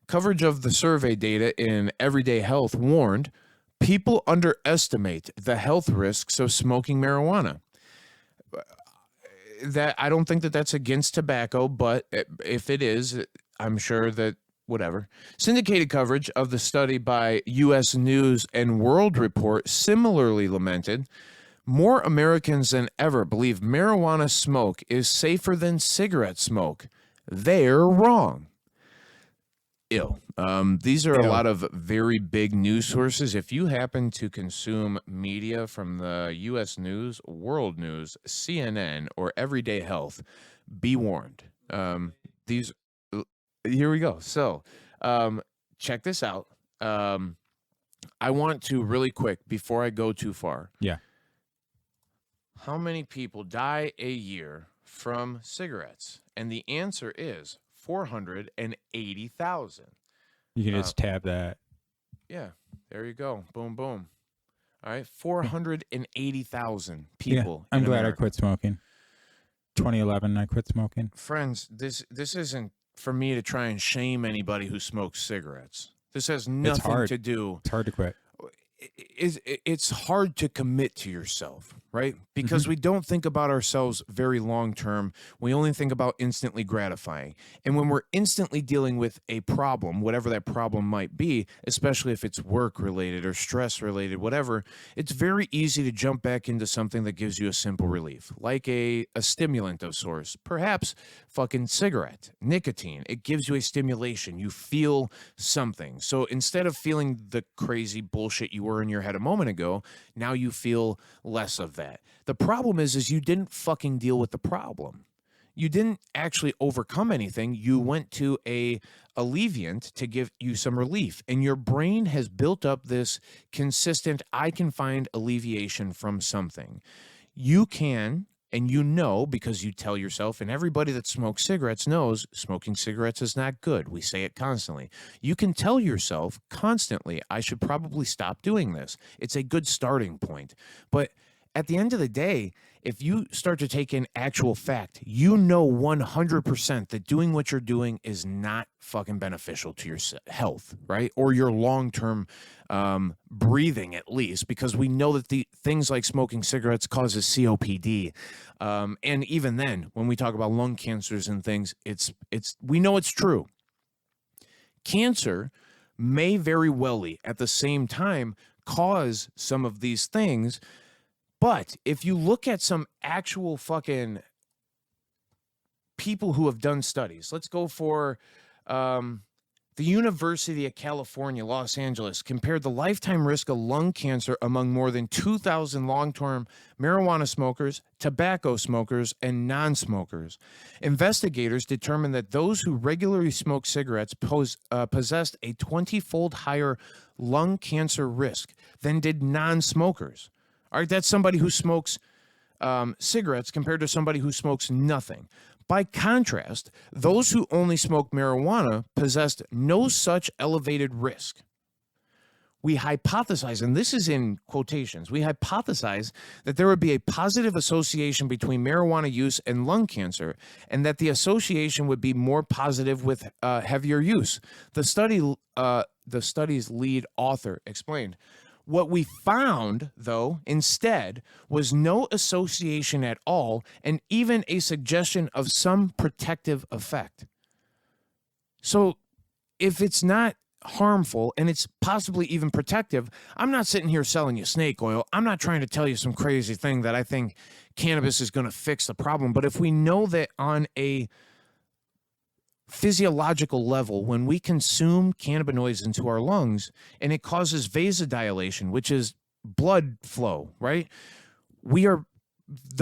Coverage of the survey data in Everyday Health warned people underestimate the health risks of smoking marijuana. That I don't think that that's against tobacco, but if it is, I'm sure that whatever. Syndicated coverage of the study by U.S. News and World Report similarly lamented more Americans than ever believe marijuana smoke is safer than cigarette smoke. They're wrong. Ew. These are a lot of very big news sources. If you happen to consume media from the U.S. News, World News, CNN, or Everyday Health, be warned. Here we go. So, check this out. I want to really quick, before I go too far. Yeah. How many people die a year from cigarettes? And the answer is 480,000. You can just tab that. Yeah, there you go. Boom, boom. All right, 480,000 people. Yeah, I'm glad America. I quit smoking. 2011, I quit smoking. Friends, this isn't for me to try and shame anybody who smokes cigarettes. This has nothing to do. It's hard to quit. It's hard to commit to yourself, right? Because we don't think about ourselves very long term. We only think about instantly gratifying. And when we're instantly dealing with a problem, whatever that problem might be, especially if it's work related or stress related, whatever, it's very easy to jump back into something that gives you a simple relief, like a stimulant of sorts, perhaps fucking cigarette, nicotine. It gives you a stimulation. You feel something. So instead of feeling the crazy bullshit you were in your head a moment ago, now you feel less of that. The problem is you didn't fucking deal with the problem. You didn't actually overcome anything. You went to a alleviant to give you some relief, and your brain has built up this consistent, I can find alleviation from something. You can, and you know, because you tell yourself, and everybody that smokes cigarettes knows smoking cigarettes is not good. We say it constantly. You can tell yourself constantly, I should probably stop doing this. It's a good starting point. But at the end of the day, if you start to take in actual fact, you know 100% that doing what you're doing is not fucking beneficial to your health, right? Or your long-term breathing, at least, because we know that the things like smoking cigarettes causes COPD. And even then, when we talk about lung cancers and things, we know it's true. Cancer may very well at the same time cause some of these things. But if you look at some actual fucking people who have done studies, let's go for The University of California, Los Angeles, compared the lifetime risk of lung cancer among more than 2,000 long-term marijuana smokers, tobacco smokers, and non-smokers. Investigators determined that those who regularly smoked cigarettes possessed a 20-fold higher lung cancer risk than did non-smokers. All right, that's somebody who smokes cigarettes compared to somebody who smokes nothing. By contrast, those who only smoked marijuana possessed no such elevated risk. We hypothesize, and this is in quotations, we hypothesize that there would be a positive association between marijuana use and lung cancer, and that the association would be more positive with heavier use. The study's lead author explained. What we found, though, instead, was no association at all, and even a suggestion of some protective effect. So, if it's not harmful and it's possibly even protective, I'm not sitting here selling you snake oil. I'm not trying to tell you some crazy thing that I think cannabis is going to fix the problem. But if we know that on a physiological level, when we consume cannabinoids into our lungs and it causes vasodilation, which is blood flow, right? We are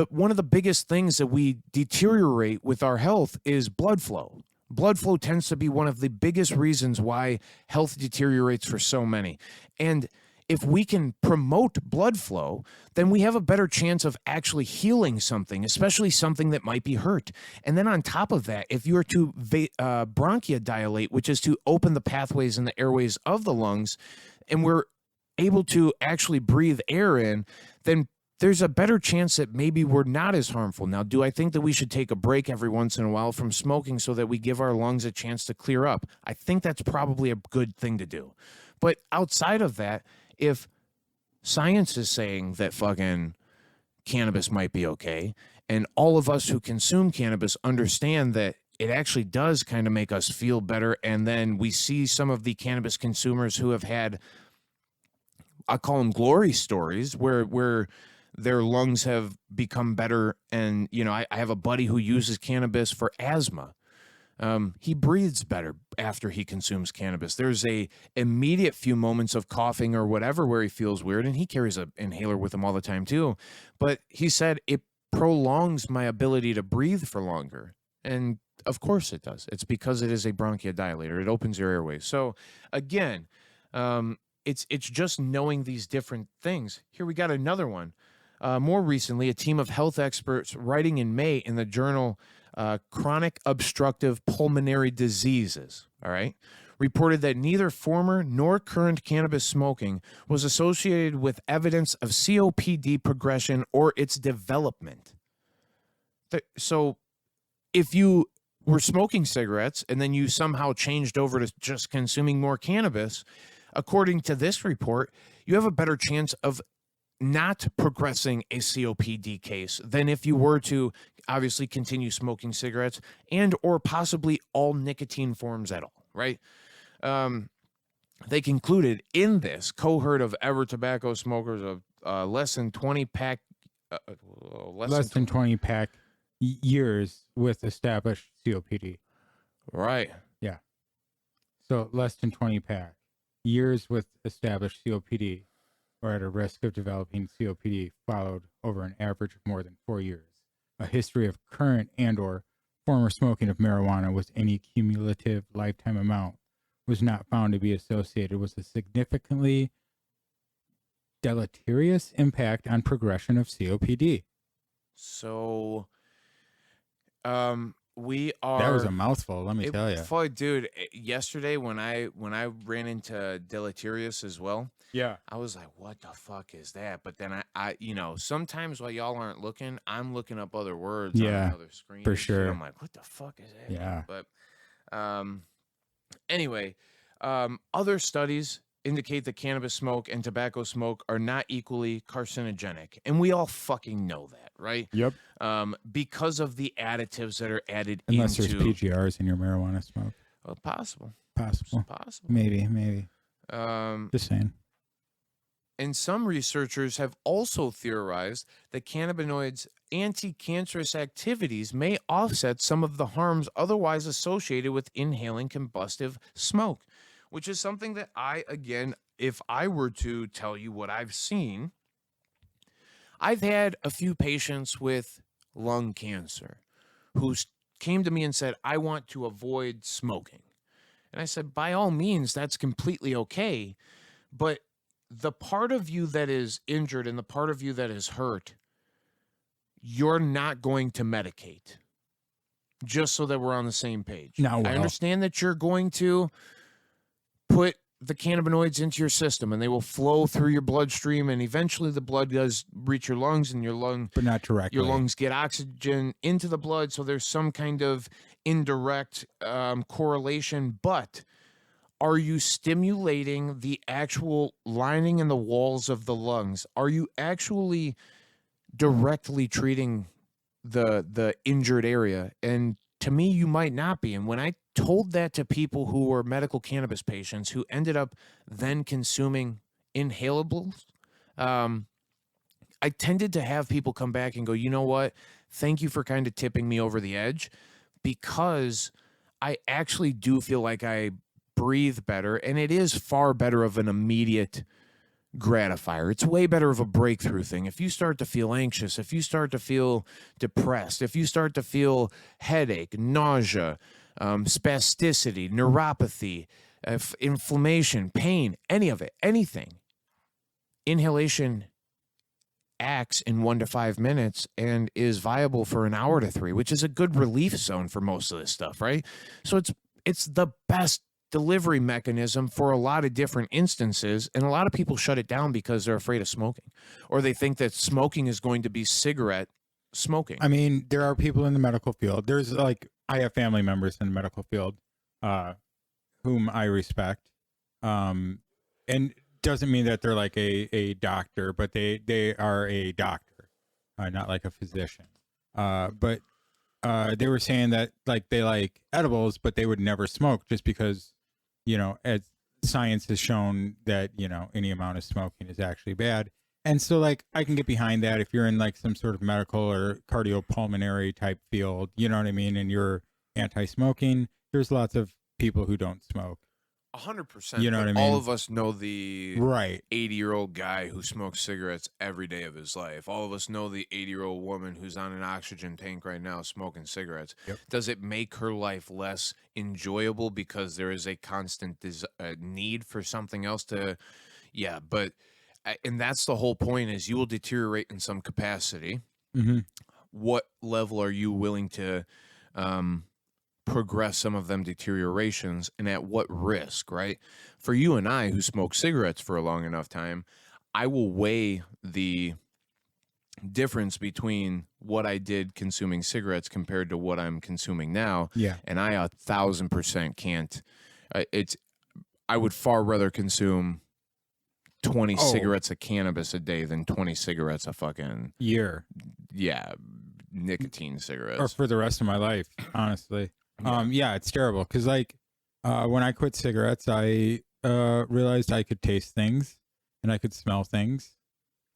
one of the biggest things that we deteriorate with our health is blood flow. Blood flow tends to be one of the biggest reasons why health deteriorates for so many. And if we can promote blood flow, then we have a better chance of actually healing something, especially something that might be hurt. And then on top of that, if you were to bronchodilate, which is to open the pathways and the airways of the lungs, and we're able to actually breathe air in, then there's a better chance that maybe we're not as harmful. Now, do I think that we should take a break every once in a while from smoking so that we give our lungs a chance to clear up? I think that's probably a good thing to do. But outside of that, if science is saying that fucking cannabis might be okay, and all of us who consume cannabis understand that it actually does kind of make us feel better, and then we see some of the cannabis consumers who have had, I call them glory stories, where their lungs have become better. And, you know, I have a buddy who uses cannabis for asthma. He breathes better after he consumes cannabis. There's a immediate few moments of coughing or whatever where he feels weird, and he carries an inhaler with him all the time too. But he said it prolongs my ability to breathe for longer. And of course it does. It's because it is a bronchodilator. It opens your airways. So again, it's just knowing these different things. Here we got another one. More recently, a team of health experts writing in May in the journal Chronic Obstructive Pulmonary Diseases, all right, reported that neither former nor current cannabis smoking was associated with evidence of COPD progression or its development. So if you were smoking cigarettes and then you somehow changed over to just consuming more cannabis, according to this report, you have a better chance of not progressing a COPD case than if you were to obviously continue smoking cigarettes and or possibly all nicotine forms at all, right? They concluded in this cohort of ever tobacco smokers of less than 20 pack years with established COPD. Right. Yeah. So less than 20 pack years with established COPD or at a risk of developing COPD followed over an average of more than 4 years. A history of current and or former smoking of marijuana with any cumulative lifetime amount was not found to be associated with a significantly deleterious impact on progression of COPD. So, we are. That was a mouthful, let me tell you. Dude, yesterday when I ran into deleterious as well, yeah, I was like, what the fuck is that? But then I you know, sometimes while y'all aren't looking, I'm looking up other words on another screen. For sure. I'm like, what the fuck is that? Yeah. But anyway, other studies indicate that cannabis smoke and tobacco smoke are not equally carcinogenic. And we all fucking know that, right? Yep. Because of the additives that are added Unless into... there's PGRs in your marijuana smoke. Well, possible. Possible. Possible. Maybe. Um, Just saying. And some researchers have also theorized that cannabinoids' anti-cancerous activities may offset some of the harms otherwise associated with inhaling combustive smoke, which is something that again, if I were to tell you what I've seen, I've had a few patients with lung cancer who came to me and said, I want to avoid smoking. And I said, by all means, that's completely okay. But the part of you that is injured and the part of you that is hurt, you're not going to medicate. Just so that we're on the same page. No, I understand that you're going to put the cannabinoids into your system and they will flow through your bloodstream, and eventually the blood does reach your lungs, and but not directly. Your lungs get oxygen into the blood, so there's some kind of indirect correlation. But are you stimulating the actual lining and the walls of the lungs? Are you actually directly treating the injured area? And to me, you might not be. And when I told that to people who were medical cannabis patients who ended up then consuming inhalables, I tended to have people come back and go, you know what? Thank you for kind of tipping me over the edge, because I actually do feel like I breathe better, and it is far better of an immediate gratifier. It's way better of a breakthrough thing. If you start to feel anxious, if you start to feel depressed, if you start to feel headache, nausea, spasticity, neuropathy, inflammation, pain, any of it, anything, inhalation acts in 1 to 5 minutes and is viable for an hour to 3, which is a good relief zone for most of this stuff, right? So it's the best delivery mechanism for a lot of different instances, and a lot of people shut it down because they're afraid of smoking, or they think that smoking is going to be cigarette smoking. I mean, there are people in the medical field. There's I have family members in the medical field whom I respect, and doesn't mean that they're like a doctor, but they are a doctor, not like a physician. But they were saying that they like edibles, but they would never smoke just because, as science has shown that, any amount of smoking is actually bad. And so I can get behind that if you're in some sort of medical or cardiopulmonary type field, you know what I mean? And you're anti-smoking. There's lots of people who don't smoke. 100%. You know what I mean? All of us know the right 80-year-old guy who smokes cigarettes every day of his life. All of us know the 80-year-old woman who's on an oxygen tank right now smoking cigarettes. Yep. Does it make her life less enjoyable because there is a constant need for something else to... Yeah, but... And that's the whole point, is you will deteriorate in some capacity. Mm-hmm. What level are you willing to... progress some of them deteriorations, and at what risk, right? For you and I, who smoke cigarettes for a long enough time, I will weigh the difference between what I did consuming cigarettes compared to what I'm consuming now. Yeah. And I 1,000% can't. I would far rather consume 20 cigarettes of cannabis a day than 20 cigarettes a fucking year. Yeah, nicotine cigarettes. Or for the rest of my life, honestly. Yeah, it's terrible because when I quit cigarettes, I realized I could taste things and I could smell things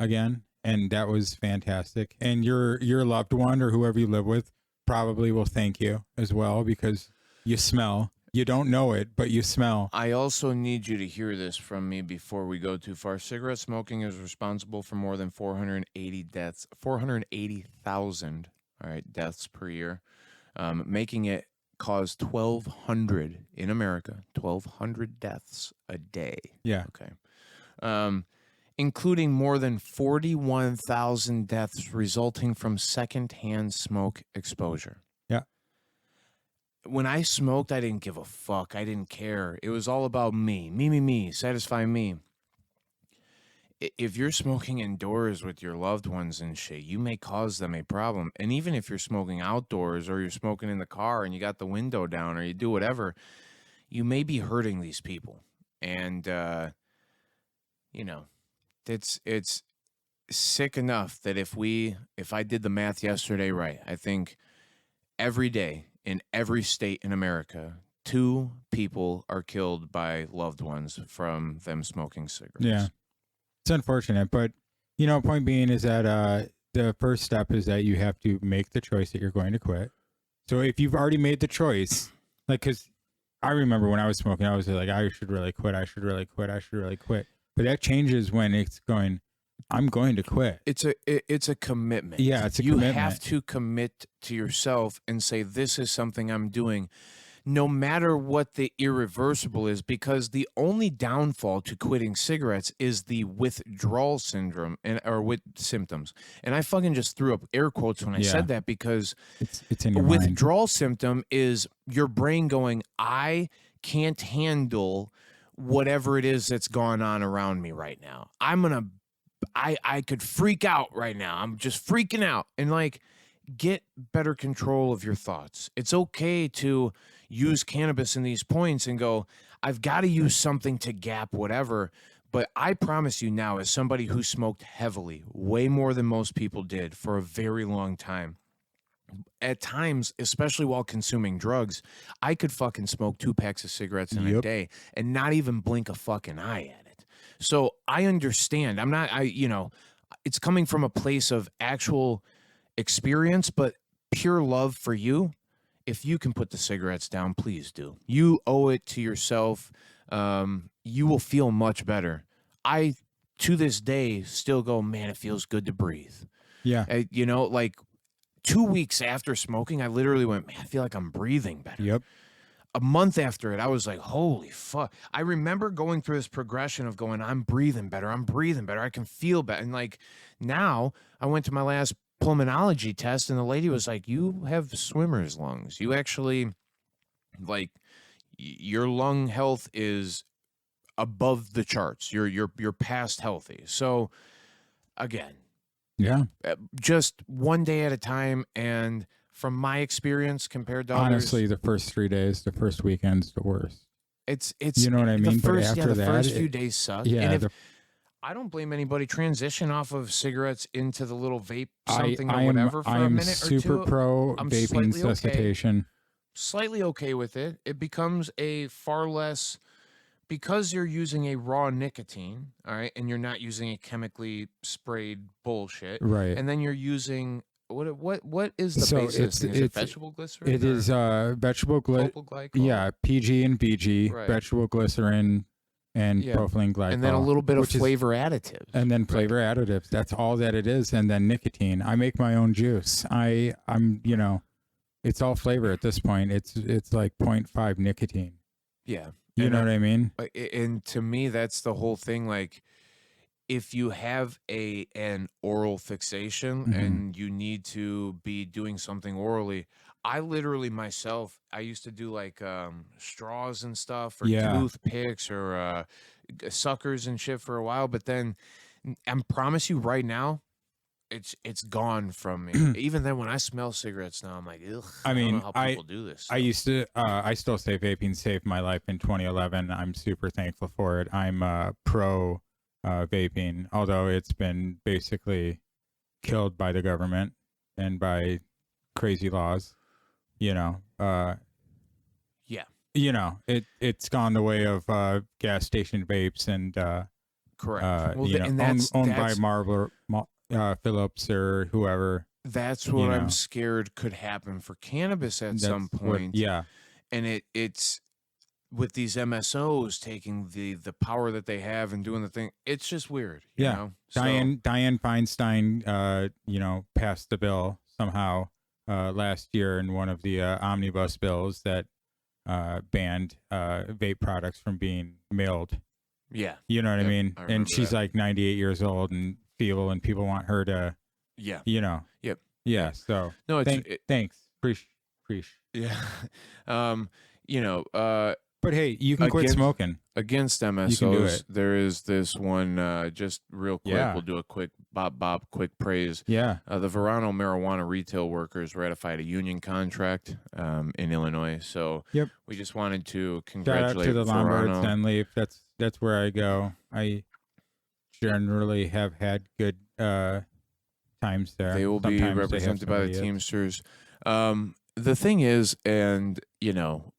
again, and that was fantastic. And your loved one or whoever you live with probably will thank you as well, because you smell. You don't know it, but you smell. I also need you to hear this from me before we go too far. Cigarette smoking is responsible for more than 480,000 deaths per year, making it cause 1,200 in America, 1,200 deaths a day. Yeah. Okay. Including more than 41,000 deaths resulting from secondhand smoke exposure. Yeah. When I smoked, I didn't give a fuck. I didn't care. It was all about me, satisfy me. If you're smoking indoors with your loved ones and shit, you may cause them a problem. And even if you're smoking outdoors, or you're smoking in the car and you got the window down, or you do whatever, you may be hurting these people. And, it's sick enough that if I did the math yesterday right, I think every day in every state in America, 2 people are killed by loved ones from them smoking cigarettes. Yeah. It's unfortunate, but point being is that the first step is that you have to make the choice that you're going to quit. So if you've already made the choice, like, because I remember when I was smoking, I was like, I should really quit. I should really quit. I should really quit. But that changes when it's going, I'm going to quit. It's a commitment. Yeah, it's a commitment. commitment. You have to commit to yourself and say, this is something I'm doing, no matter what the irreversible is, because the only downfall to quitting cigarettes is the withdrawal syndrome or with symptoms. And I fucking just threw up air quotes when I said that, because it's in your withdrawal mind. symptom is your brain going, I can't handle whatever it is that's going on around me right now. I could freak out right now. I'm just freaking out. And like, get better control of your thoughts. It's okay to use cannabis in these points and go, I've got to use something to gap whatever. But I promise you now, as somebody who smoked heavily, way more than most people did for a very long time, at times, especially while consuming drugs, I could fucking smoke 2 packs of cigarettes in a day and not even blink a fucking eye at it. So I understand. It's coming from a place of actual experience, but pure love for you. If you can put the cigarettes down, please do. You owe it to yourself. You will feel much better. I, to this day, still go, man, it feels good to breathe. Yeah. Like 2 weeks after smoking, I literally went, man, I feel like I'm breathing better. Yep. A month after it, I was like, holy fuck. I remember going through this progression of going, I'm breathing better. I can feel better. And like now, I went to my last pulmonology test, and the lady was like, you have swimmer's lungs. You actually, like, your lung health is above the charts. You're past healthy. So again, just one day at a time. And from my experience compared to honestly, others, the first 3 days, the first weekend's the worst. It's you know what I mean. But after the first few days suck. Yeah. And I don't blame anybody transition off of cigarettes into the little vape something or whatever for a minute or two. I'm super pro vaping cessation. Slightly okay with it. It becomes a far less, because you're using a raw nicotine, all right, and you're not using a chemically sprayed bullshit, right? And then you're using what is the basis? Is it vegetable glycerin? It is vegetable glycerin. Yeah, PG and VG, right. Vegetable glycerin. And propylene glycol. And then a little bit of flavor additives. And then flavor additives. That's all that it is. And then nicotine. I make my own juice. I'm it's all flavor at this point. It's like 0.5 nicotine. Yeah. You know what I mean? And to me, that's the whole thing. Like, if you have an oral fixation and you need to be doing something orally, I literally myself, I used to do like straws and stuff, or toothpicks, or suckers and shit for a while. But then I promise you right now, it's gone from me. Even then, when I smell cigarettes now, I'm like, ugh. I don't know how people do this. I used to. I still say vaping saved my life in 2011. I'm super thankful for it. I'm pro vaping, although it's been basically killed by the government and by crazy laws. It's gone the way of gas station vapes and correct. Owned by Marlboro, Phillips or whoever. That's what I'm scared could happen for cannabis at some point. And it's with these MSOs taking the power that they have and doing the thing. It's just weird. You know? Dianne Feinstein, passed the bill somehow last year in one of the omnibus bills that banned vape products from being mailed. Yeah. You know what I mean? And she's like 98 years old and feeble, and people want her to, Yep. Yeah. So no, thanks. Preach. Yeah. But hey, you can quit smoking. Against MSOs, you can do it. There is this one, just real quick, we'll do a quick quick praise. Yeah. The Verano marijuana retail workers ratified a union contract in Illinois. So we just wanted to congratulate Shout out to the Verano. Lombards and Leaf. That's where I go. I generally have had good times there. They will be represented by the Teamsters. The thing is, and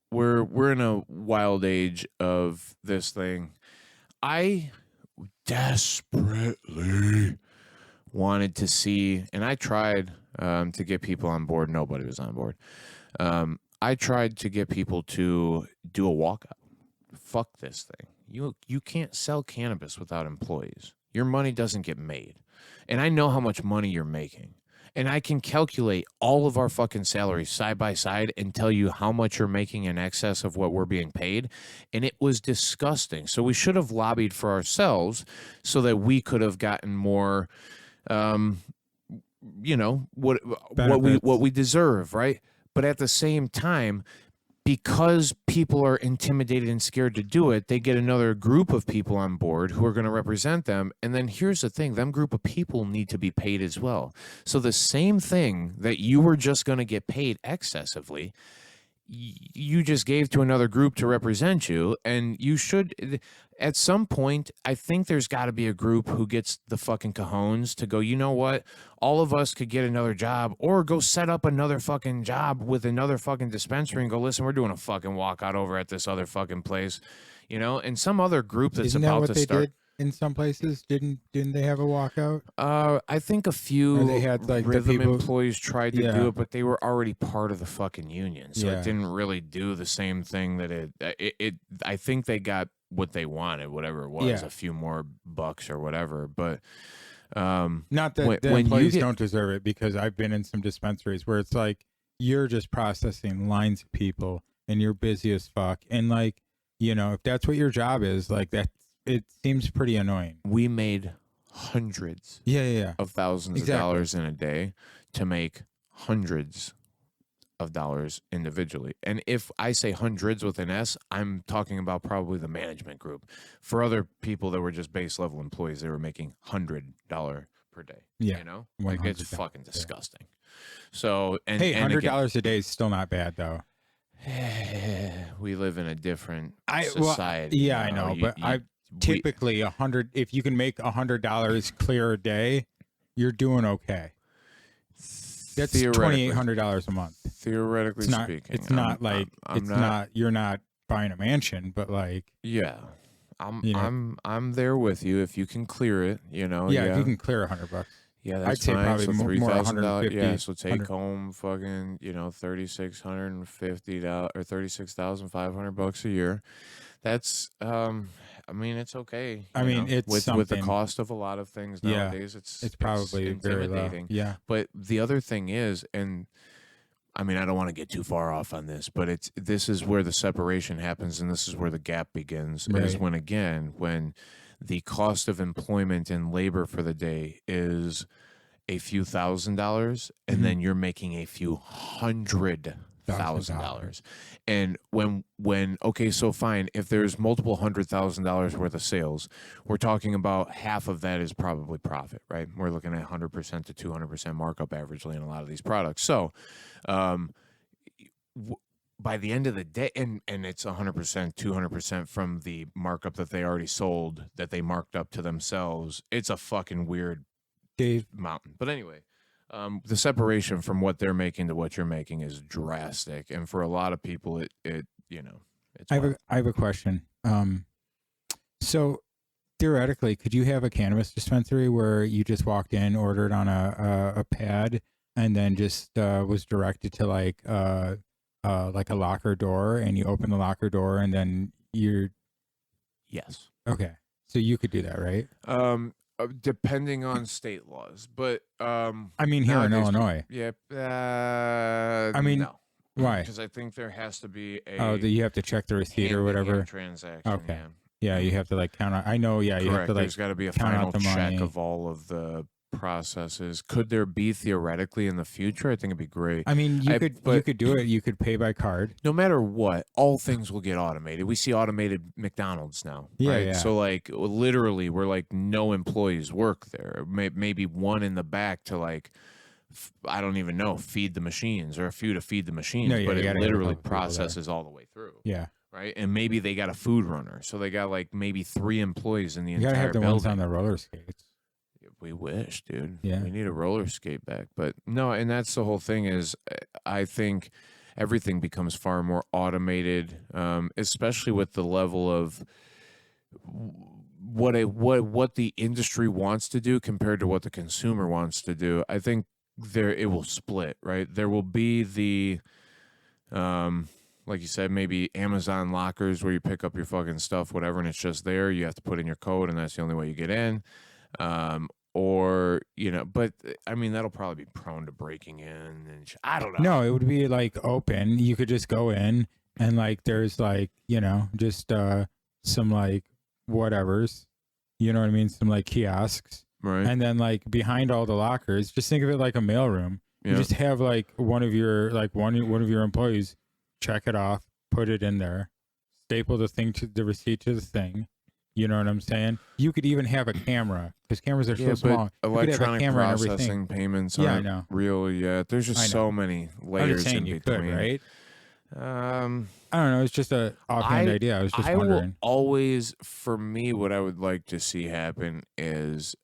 we're in a wild age of this thing. I desperately wanted to see, and I tried to get people on board. Nobody was on board. I tried to get people to do a walkout. Fuck this thing. You can't sell cannabis without employees. Your money doesn't get made. And I know how much money you're making. And I can calculate all of our fucking salaries side by side and tell you how much you're making in excess of what we're being paid. And it was disgusting. So we should have lobbied for ourselves so that we could have gotten more, you know, what we deserve, right? But at the same time, because people are intimidated and scared to do it, they get another group of people on board who are going to represent them. And then here's the thing, them group of people need to be paid as well. So the same thing that you were just going to get paid excessively, you just gave to another group to represent you. And you should, at some point, I think there's got to be a group who gets the fucking cojones to go, you know what? All of us could get another job or go set up another fucking job with another fucking dispensary and go, listen, we're doing a fucking walkout over at this other fucking place, you know, and some other group that's Isn't that about what to they start. did in some places? Didn't they have a walkout? I think a few Or they had, like, the rhythm people- employees tried to Yeah. do it, but they were already part of the fucking union, so Yeah. it didn't really do the same thing that it. I think they got what they wanted, whatever it was, Yeah. a few more bucks or whatever. But Not that when the you employees get- don't deserve it, because I've been in some dispensaries where it's like you're just processing lines of people and you're busy as fuck. And like, you know, if that's what your job is, like that, it seems pretty annoying. we made hundreds Yeah. of thousands Exactly. of dollars in a day to make hundreds of dollars individually. And if I say hundreds with an S, I'm talking about probably the management group. For other people that were just base level employees, they were making $100 per day. Yeah. You know, like it's $100, fucking yeah. disgusting. So, and Hey, and $100 a day is still not bad though. again, we live in a different Well, society. yeah, you I know, You- but you- typically 100. If you can make $100 clear a day, you're doing okay. That's theoretically- $2,800 a month. Theoretically It's not. speaking, It's not like I'm it's not. You're not buying a mansion, but like, Yeah, I'm You know. I'm there with you if you can clear it. You know. yeah, if you can clear $100. Yeah, that's I'd say fine. probably So more $3,000. Yeah, 150, so take 100. home fucking $3,650 or $36,500 a year. That's I mean, it's okay. I you mean, know, it's with the something. cost of a lot of things Yeah, nowadays. It's probably very low. intimidating. Yeah. But the other thing is, and I mean, I don't want to get too far off on this, but this is where the separation happens, and this is where the gap begins. Is Right. when the cost of employment and labor for the day is a few $1,000s, and Mhm. then you're making a few $100,000. And when okay, so fine, if there's multiple $100,000 worth of sales, we're talking about half of that is probably profit, right? We're looking at 100% to 200% markup averagely in a lot of these products. So, by the end of the day, and it's 100%, 200% from the markup that they already sold, that they marked up to themselves. It's a fucking weird Dave, mountain. But anyway, the separation from what they're making to what you're making is drastic, and for a lot of people, it you know, it's I wild. have a question. So theoretically, could you have a cannabis dispensary where you just walked in, ordered on a pad, and then just was directed to like a locker door, and you open the locker door, and then you're Yes. okay. So you could do that, right? Depending on state laws, but I mean, here in nowadays, Illinois. yeah. I mean, no. why? Because I think there has to be a Oh, that you have to check the receipt or hand-to-hand whatever. transaction. Okay. Yeah. Yeah, you have to like count on. I know. Yeah, you Correct. have to like. There's got to be a count final out the check money. of all of the processes. Could there be theoretically in the future? I think it'd be great. I mean, you but- could do it. You could pay by card. No matter what, all things will get automated. We see automated McDonald's now. Yeah, right? yeah. So like literally, we're like no employees work there. Maybe one in the back to like. I don't even know, feed the machines, or a few to feed the machines, No, yeah, but you it gotta have a literally couple people there. processes all the way through. Yeah, Right. And maybe they got a food runner. So they got like maybe 3 employees in the you entire gotta have the building. ones on the roller skates. We wish, dude. Yeah. We need a roller skate back. But no, and that's the whole thing is I think everything becomes far more automated, especially with the level of what the industry wants to do compared to what the consumer wants to do, I think it will split, right? There will be the like you said, maybe Amazon lockers where you pick up your fucking stuff, whatever, and it's just there. You have to put in your code, and that's the only way you get in. Or, but I mean, that'll probably be prone to breaking in, and I don't know. No, it would be like open. You could just go in, and like there's like, just some like whatevers, you know what I mean? Some like kiosks. Right. And then like behind all the lockers, just think of it like a mailroom. You just have like one of your employees check it off, put it in there, staple the receipt to the thing. You know what I'm saying? You could even have a camera because cameras are so small. Electronic processing payments aren't real yet. There's just so many layers in between. Could, right? I don't know. It's just a offhand idea. I was just wondering. Always, for me, what I would like to see happen is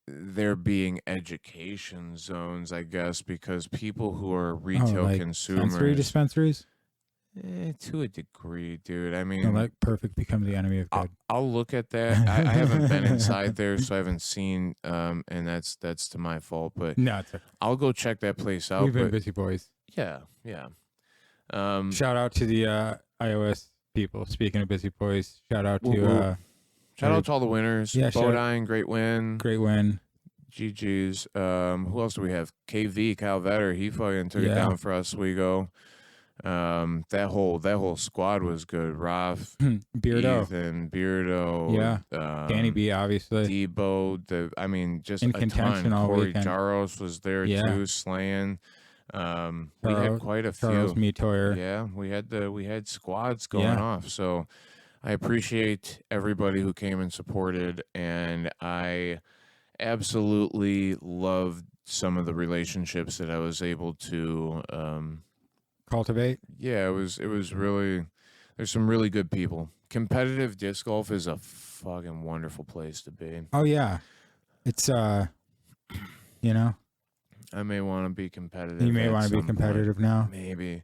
there being education zones, I guess, because people who are retail consumers, dispensaries. To a degree, dude. I mean, like perfect becomes the enemy of good. I'll look at that. I haven't been inside there, so I haven't seen. And that's to my fault. But no, it's okay. I'll go check that place out. We've been busy boys. Yeah. Shout out to the iOS people. Speaking of busy boys, shout out to shout out to all the winners. Yeah, Bodine, great win. GG's. Who else do we have? KV, Kyle Vetter. He fucking took it down for Oswego. That whole squad was good. Ralph, Beardo, Ethan, Beardo, Danny B, obviously, Debo. Just in a contention ton. all Corey weekend. Jaros was there too, slaying. We had quite a Charles few. Metoyer. Yeah, we had squads going off. So I appreciate everybody who came and supported, and I absolutely loved some of the relationships that I was able to cultivate. Yeah, it was really, there's some really good people. Competitive disc golf is a fucking wonderful place to be. Oh yeah. It's I may want to be competitive. You may want to be competitive now. Maybe.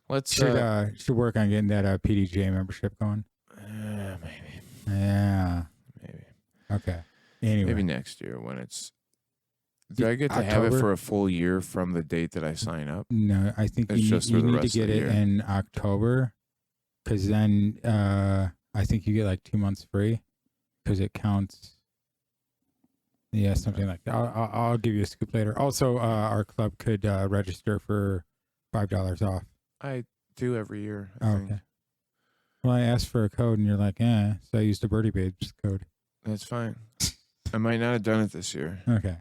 Let's should work on getting that PDGA membership going. Maybe. Yeah. Maybe. Okay. Anyway. Maybe next year when it's. Do I get to have it for a full year from the date that I sign up? No, I think you need to get it in October, because then I think you get like 2 months free, because it counts. Yeah, something like that. I'll give you a scoop later. Also, our club could register for $5 off. I do every year. I think. Okay. Well, I asked for a code, and you're like, so I used a Birdie Babes code. That's fine. I might not have done it this year. Okay.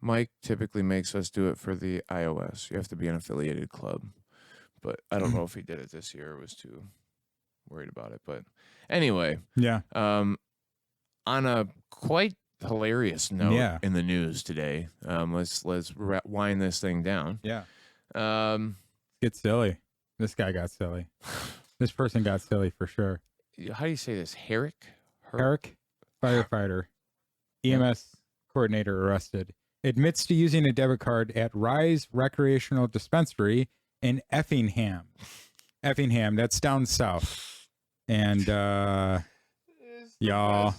Mike typically makes us do it for the iOS. You have to be an affiliated club. But I don't know if he did it this year or was too worried about it. But anyway. Yeah. On a quite hilarious note in the news today, let's wind this thing down. Yeah. Get silly. This guy got silly. This person got silly for sure. How do you say this? Herrick, firefighter, EMS coordinator arrested. Admits to using a debit card at Rise Recreational Dispensary in Effingham. That's down south. And y'all,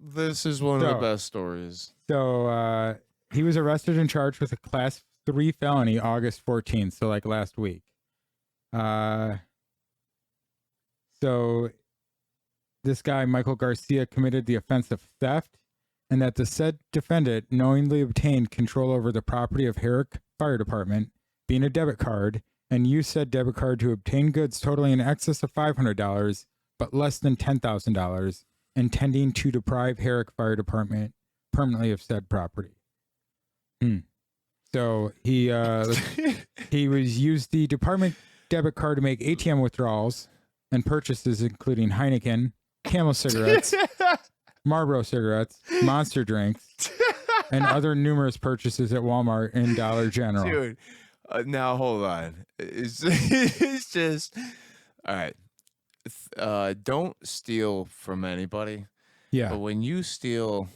this is one of the best stories. So he was arrested and charged with a Class 3 felony August 14th, so like last week. So this guy, Michael Garcia, committed the offense of theft, and that the said defendant knowingly obtained control over the property of Herrick Fire Department, being a debit card, and used said debit card to obtain goods totaling in excess of $500, but less than $10,000, intending to deprive Herrick Fire Department permanently of said property. So he used the department debit card to make ATM withdrawals and purchases, including Heineken, Camel cigarettes, Marlboro cigarettes, Monster drinks, and other numerous purchases at Walmart and Dollar General. Dude, now hold on. It's just all right. Don't steal from anybody. Yeah. But when you steal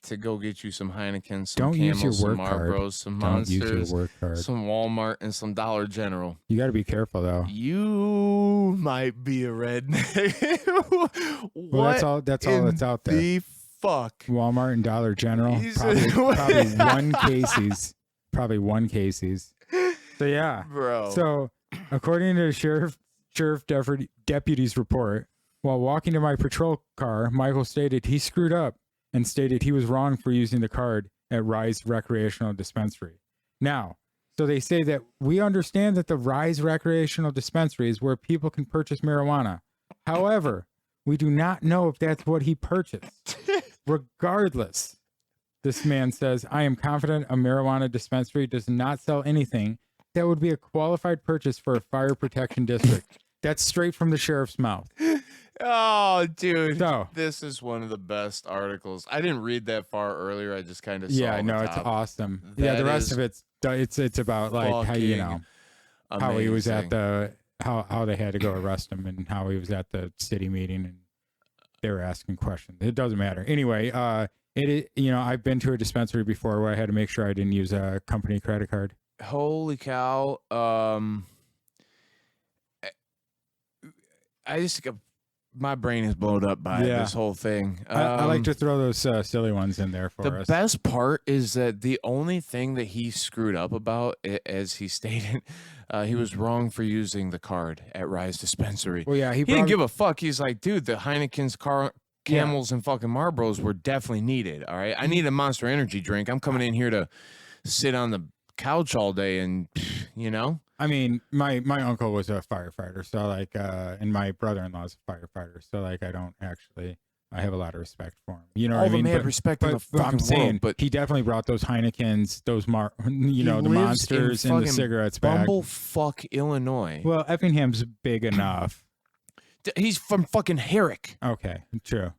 to go get you some Heineken, some Don't use your Camels, some work card. Marlboros, some Don't Monsters, use your work card. some Walmart, and some Dollar General. You got to be careful though. You might be a redneck. Well, that's all that's out there. The fuck. Walmart and Dollar General. He's- Probably one Casey's. So yeah. Bro. So according to the sheriff deputy's report, while walking to my patrol car, Michael stated he screwed up and stated he was wrong for using the card at Rise Recreational Dispensary. Now, so they say that we understand that the Rise Recreational Dispensary is where people can purchase marijuana. However, we do not know if that's what he purchased. Regardless, this man says, I am confident a marijuana dispensary does not sell anything that would be a qualified purchase for a fire protection district. That's straight from the sheriff's mouth. Oh, dude. So, this is one of the best articles. I didn't read that far earlier. I just kind of saw yeah, no, the it's top. awesome. That Yeah, the rest is of it's about like how you know how he was at amazing. the how they had to go arrest him and how he was at the city meeting and they were asking questions. It doesn't matter. Anyway, I've been to a dispensary before where I had to make sure I didn't use a company credit card. Holy cow. I just my brain is blown up by this whole thing. I like to throw those silly ones in there for the us. best part is that the only thing that he screwed up about, as he stated, he was wrong for using the card at Rise Dispensary. Well, yeah, He didn't give a fuck. He's like, dude, the Heineken's, Camels, and fucking Marlboros were definitely needed. All right, I need a Monster Energy drink. I'm coming in here to sit on the couch all day, and you know. I mean, my uncle was a firefighter, so like, and my brother-in-law's a firefighter, so like, I have a lot of respect for him. You know what I mean? All the respect in the fucking I'm saying, world, but he definitely brought those Heinekens, those the lives Monsters in and the cigarettes back. Bumblefuck, Illinois. Well, Effingham's big enough. He's from fucking Herrick. Okay, true.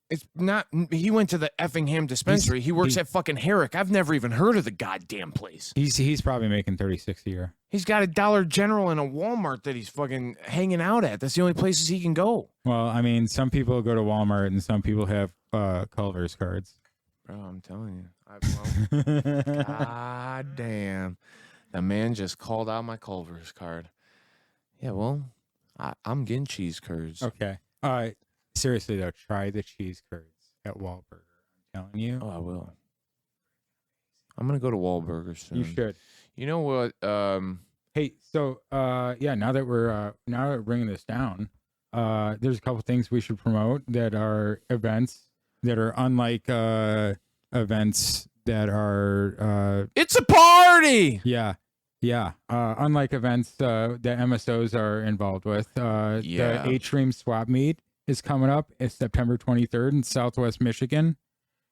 It's not. He went to the Effingham dispensary. He works at fucking Herrick. I've never even heard of the goddamn place. He's probably making $36 a year. He's got a Dollar General and a Walmart that he's fucking hanging out at. That's the only places he can go. Well, I mean, some people go to Walmart and some people have Culver's cards. Bro, I'm telling you. God damn. The man just called out my Culver's card. Yeah, well, I'm getting cheese curds. Okay. Seriously though, try the cheese curds at Wahlburger. I'm telling you. Oh, I will. I'm gonna go to Wahlburgers soon. You should. You know what? Hey, so yeah, now that we're bringing this down, there's a couple things we should promote that are events that are unlike events that are it's a party. yeah. Unlike events that MSOs are involved with. The Atrium Swap Meet is coming up. It's September 23rd in Southwest Michigan,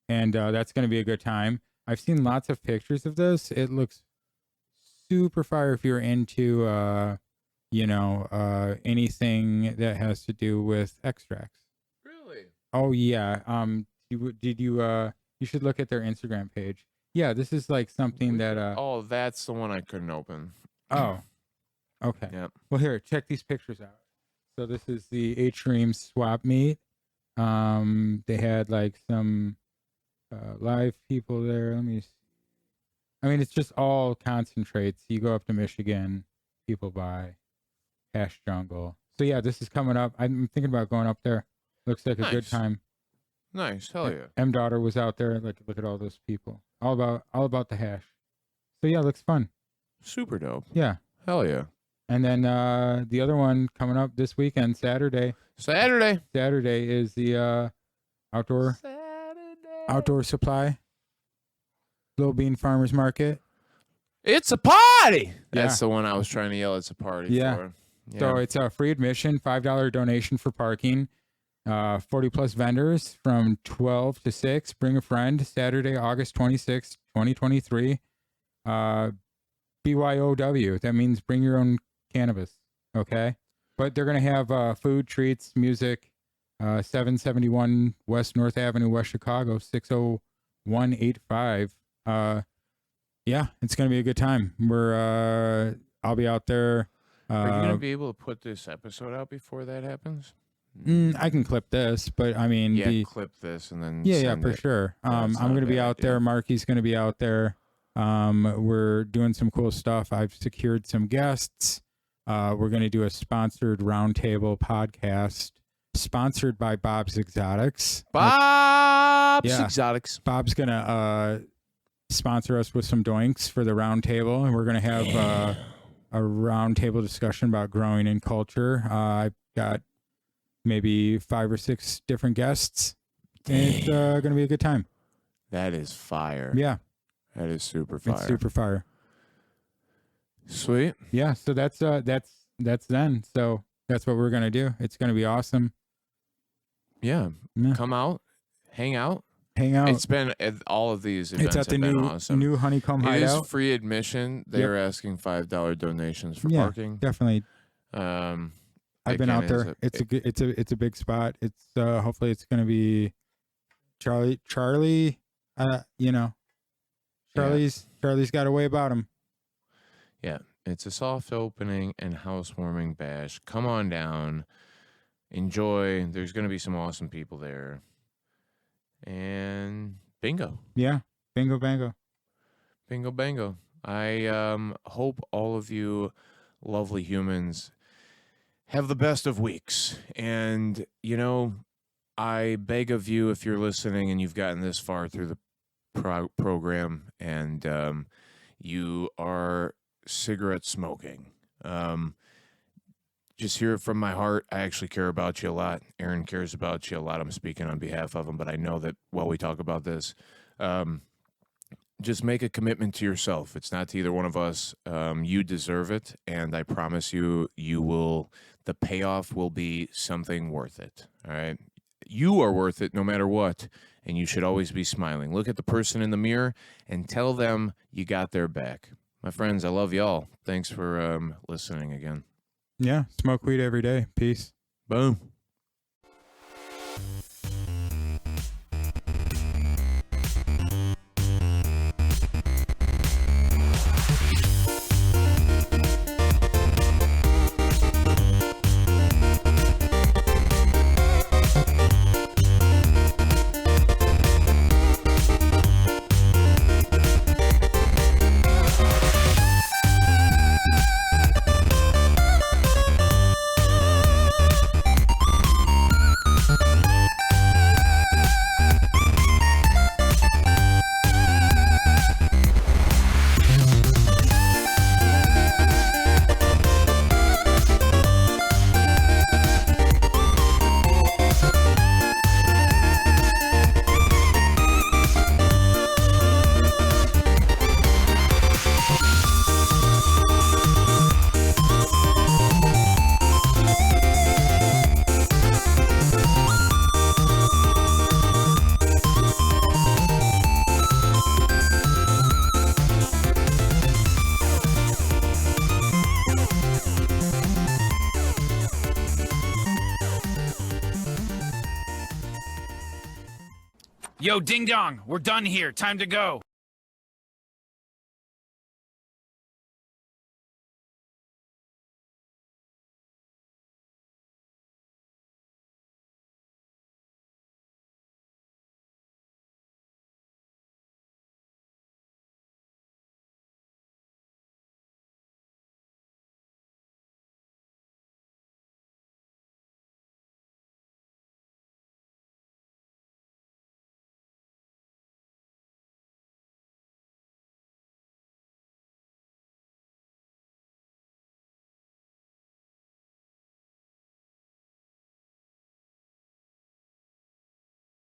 and that's going to be a good time. I've seen lots of pictures of this. It looks super fire if you're into, anything that has to do with extracts. Really? Oh yeah. You should look at their Instagram page. Yeah, this is like something that. Oh, that's the one I couldn't open. Oh. Okay. Yep. Well, here, check these pictures out. So this is the Atrium Swap Meet. They had like some live people there. Let me see. I mean, it's just all concentrates. You go up to Michigan, people buy Hash Jungle. So yeah, this is coming up. I'm thinking about going up there. Looks like a good time. Nice. Hell yeah. M-Daughter was out there. Like, look at all those people. All about the hash. So yeah, looks fun. Super dope. Yeah. Hell yeah. And then the other one coming up this weekend, Saturday is the outdoor supply. Little Bean Farmers Market. It's a party. Yeah. That's the one I was trying to yell. It's a party. Yeah. For. Yeah. So it's a free admission, $5 donation for parking. 40 plus vendors from 12 to 6. Bring a friend. Saturday, August 26th, 2023. BYOW. That means bring your own cannabis. Okay. But they're going to have food, treats, music. 771 West North Avenue, West Chicago, 60185. Yeah, it's going to be a good time. I'll be out there. Are you going to be able to put this episode out before that happens? I can clip this, but I mean, Yeah, clip this and then yeah, send for it. sure. That's I'm not going a to be bad out idea. there. Marky's going to be out there. We're doing some cool stuff. I've secured some guests. We're going to do a sponsored roundtable podcast sponsored by Bob's Exotics. Bob's Exotics. Bob's going to sponsor us with some doinks for the roundtable, and we're going to have a roundtable discussion about growing in culture. I've got maybe 5 or 6 different guests. And it's going to be a good time. That is fire. Yeah. That is super fire. It's super fire. Sweet. Yeah, so that's then. So that's what we're going to do. It's going to be awesome. Yeah. Yeah. Come out, hang out. Hang out. It's been all of these events It's at the have been new awesome. new Honeycomb It Hideout. is free admission. They Yep. are asking $5 donations for Yeah, parking. Definitely. I've I've been out there. It's a big spot. It's hopefully it's going to be Charlie. You know, Charlie's got a way about him. Yeah, it's a soft opening and housewarming bash. Come on down, enjoy. There's going to be some awesome people there, and bingo. Yeah, bingo bango. Bingo bango. I hope all of you lovely humans have the best of weeks. And, you know, I beg of you, if you're listening and you've gotten this far through the program and you are cigarette smoking, just hear it from my heart. I actually care about you a lot. Aaron cares about you a lot. I'm speaking on behalf of him, but I know that while we talk about this, just make a commitment to yourself. It's not to either one of us. You deserve it, and I promise you, the payoff will be something worth it. All right? You are worth it no matter what, and you should always be smiling. Look at the person in the mirror and tell them you got their back. My friends, I love y'all. Thanks for listening again. Yeah, smoke weed every day. Peace. Boom. Yo, ding dong, we're done here. Time to go.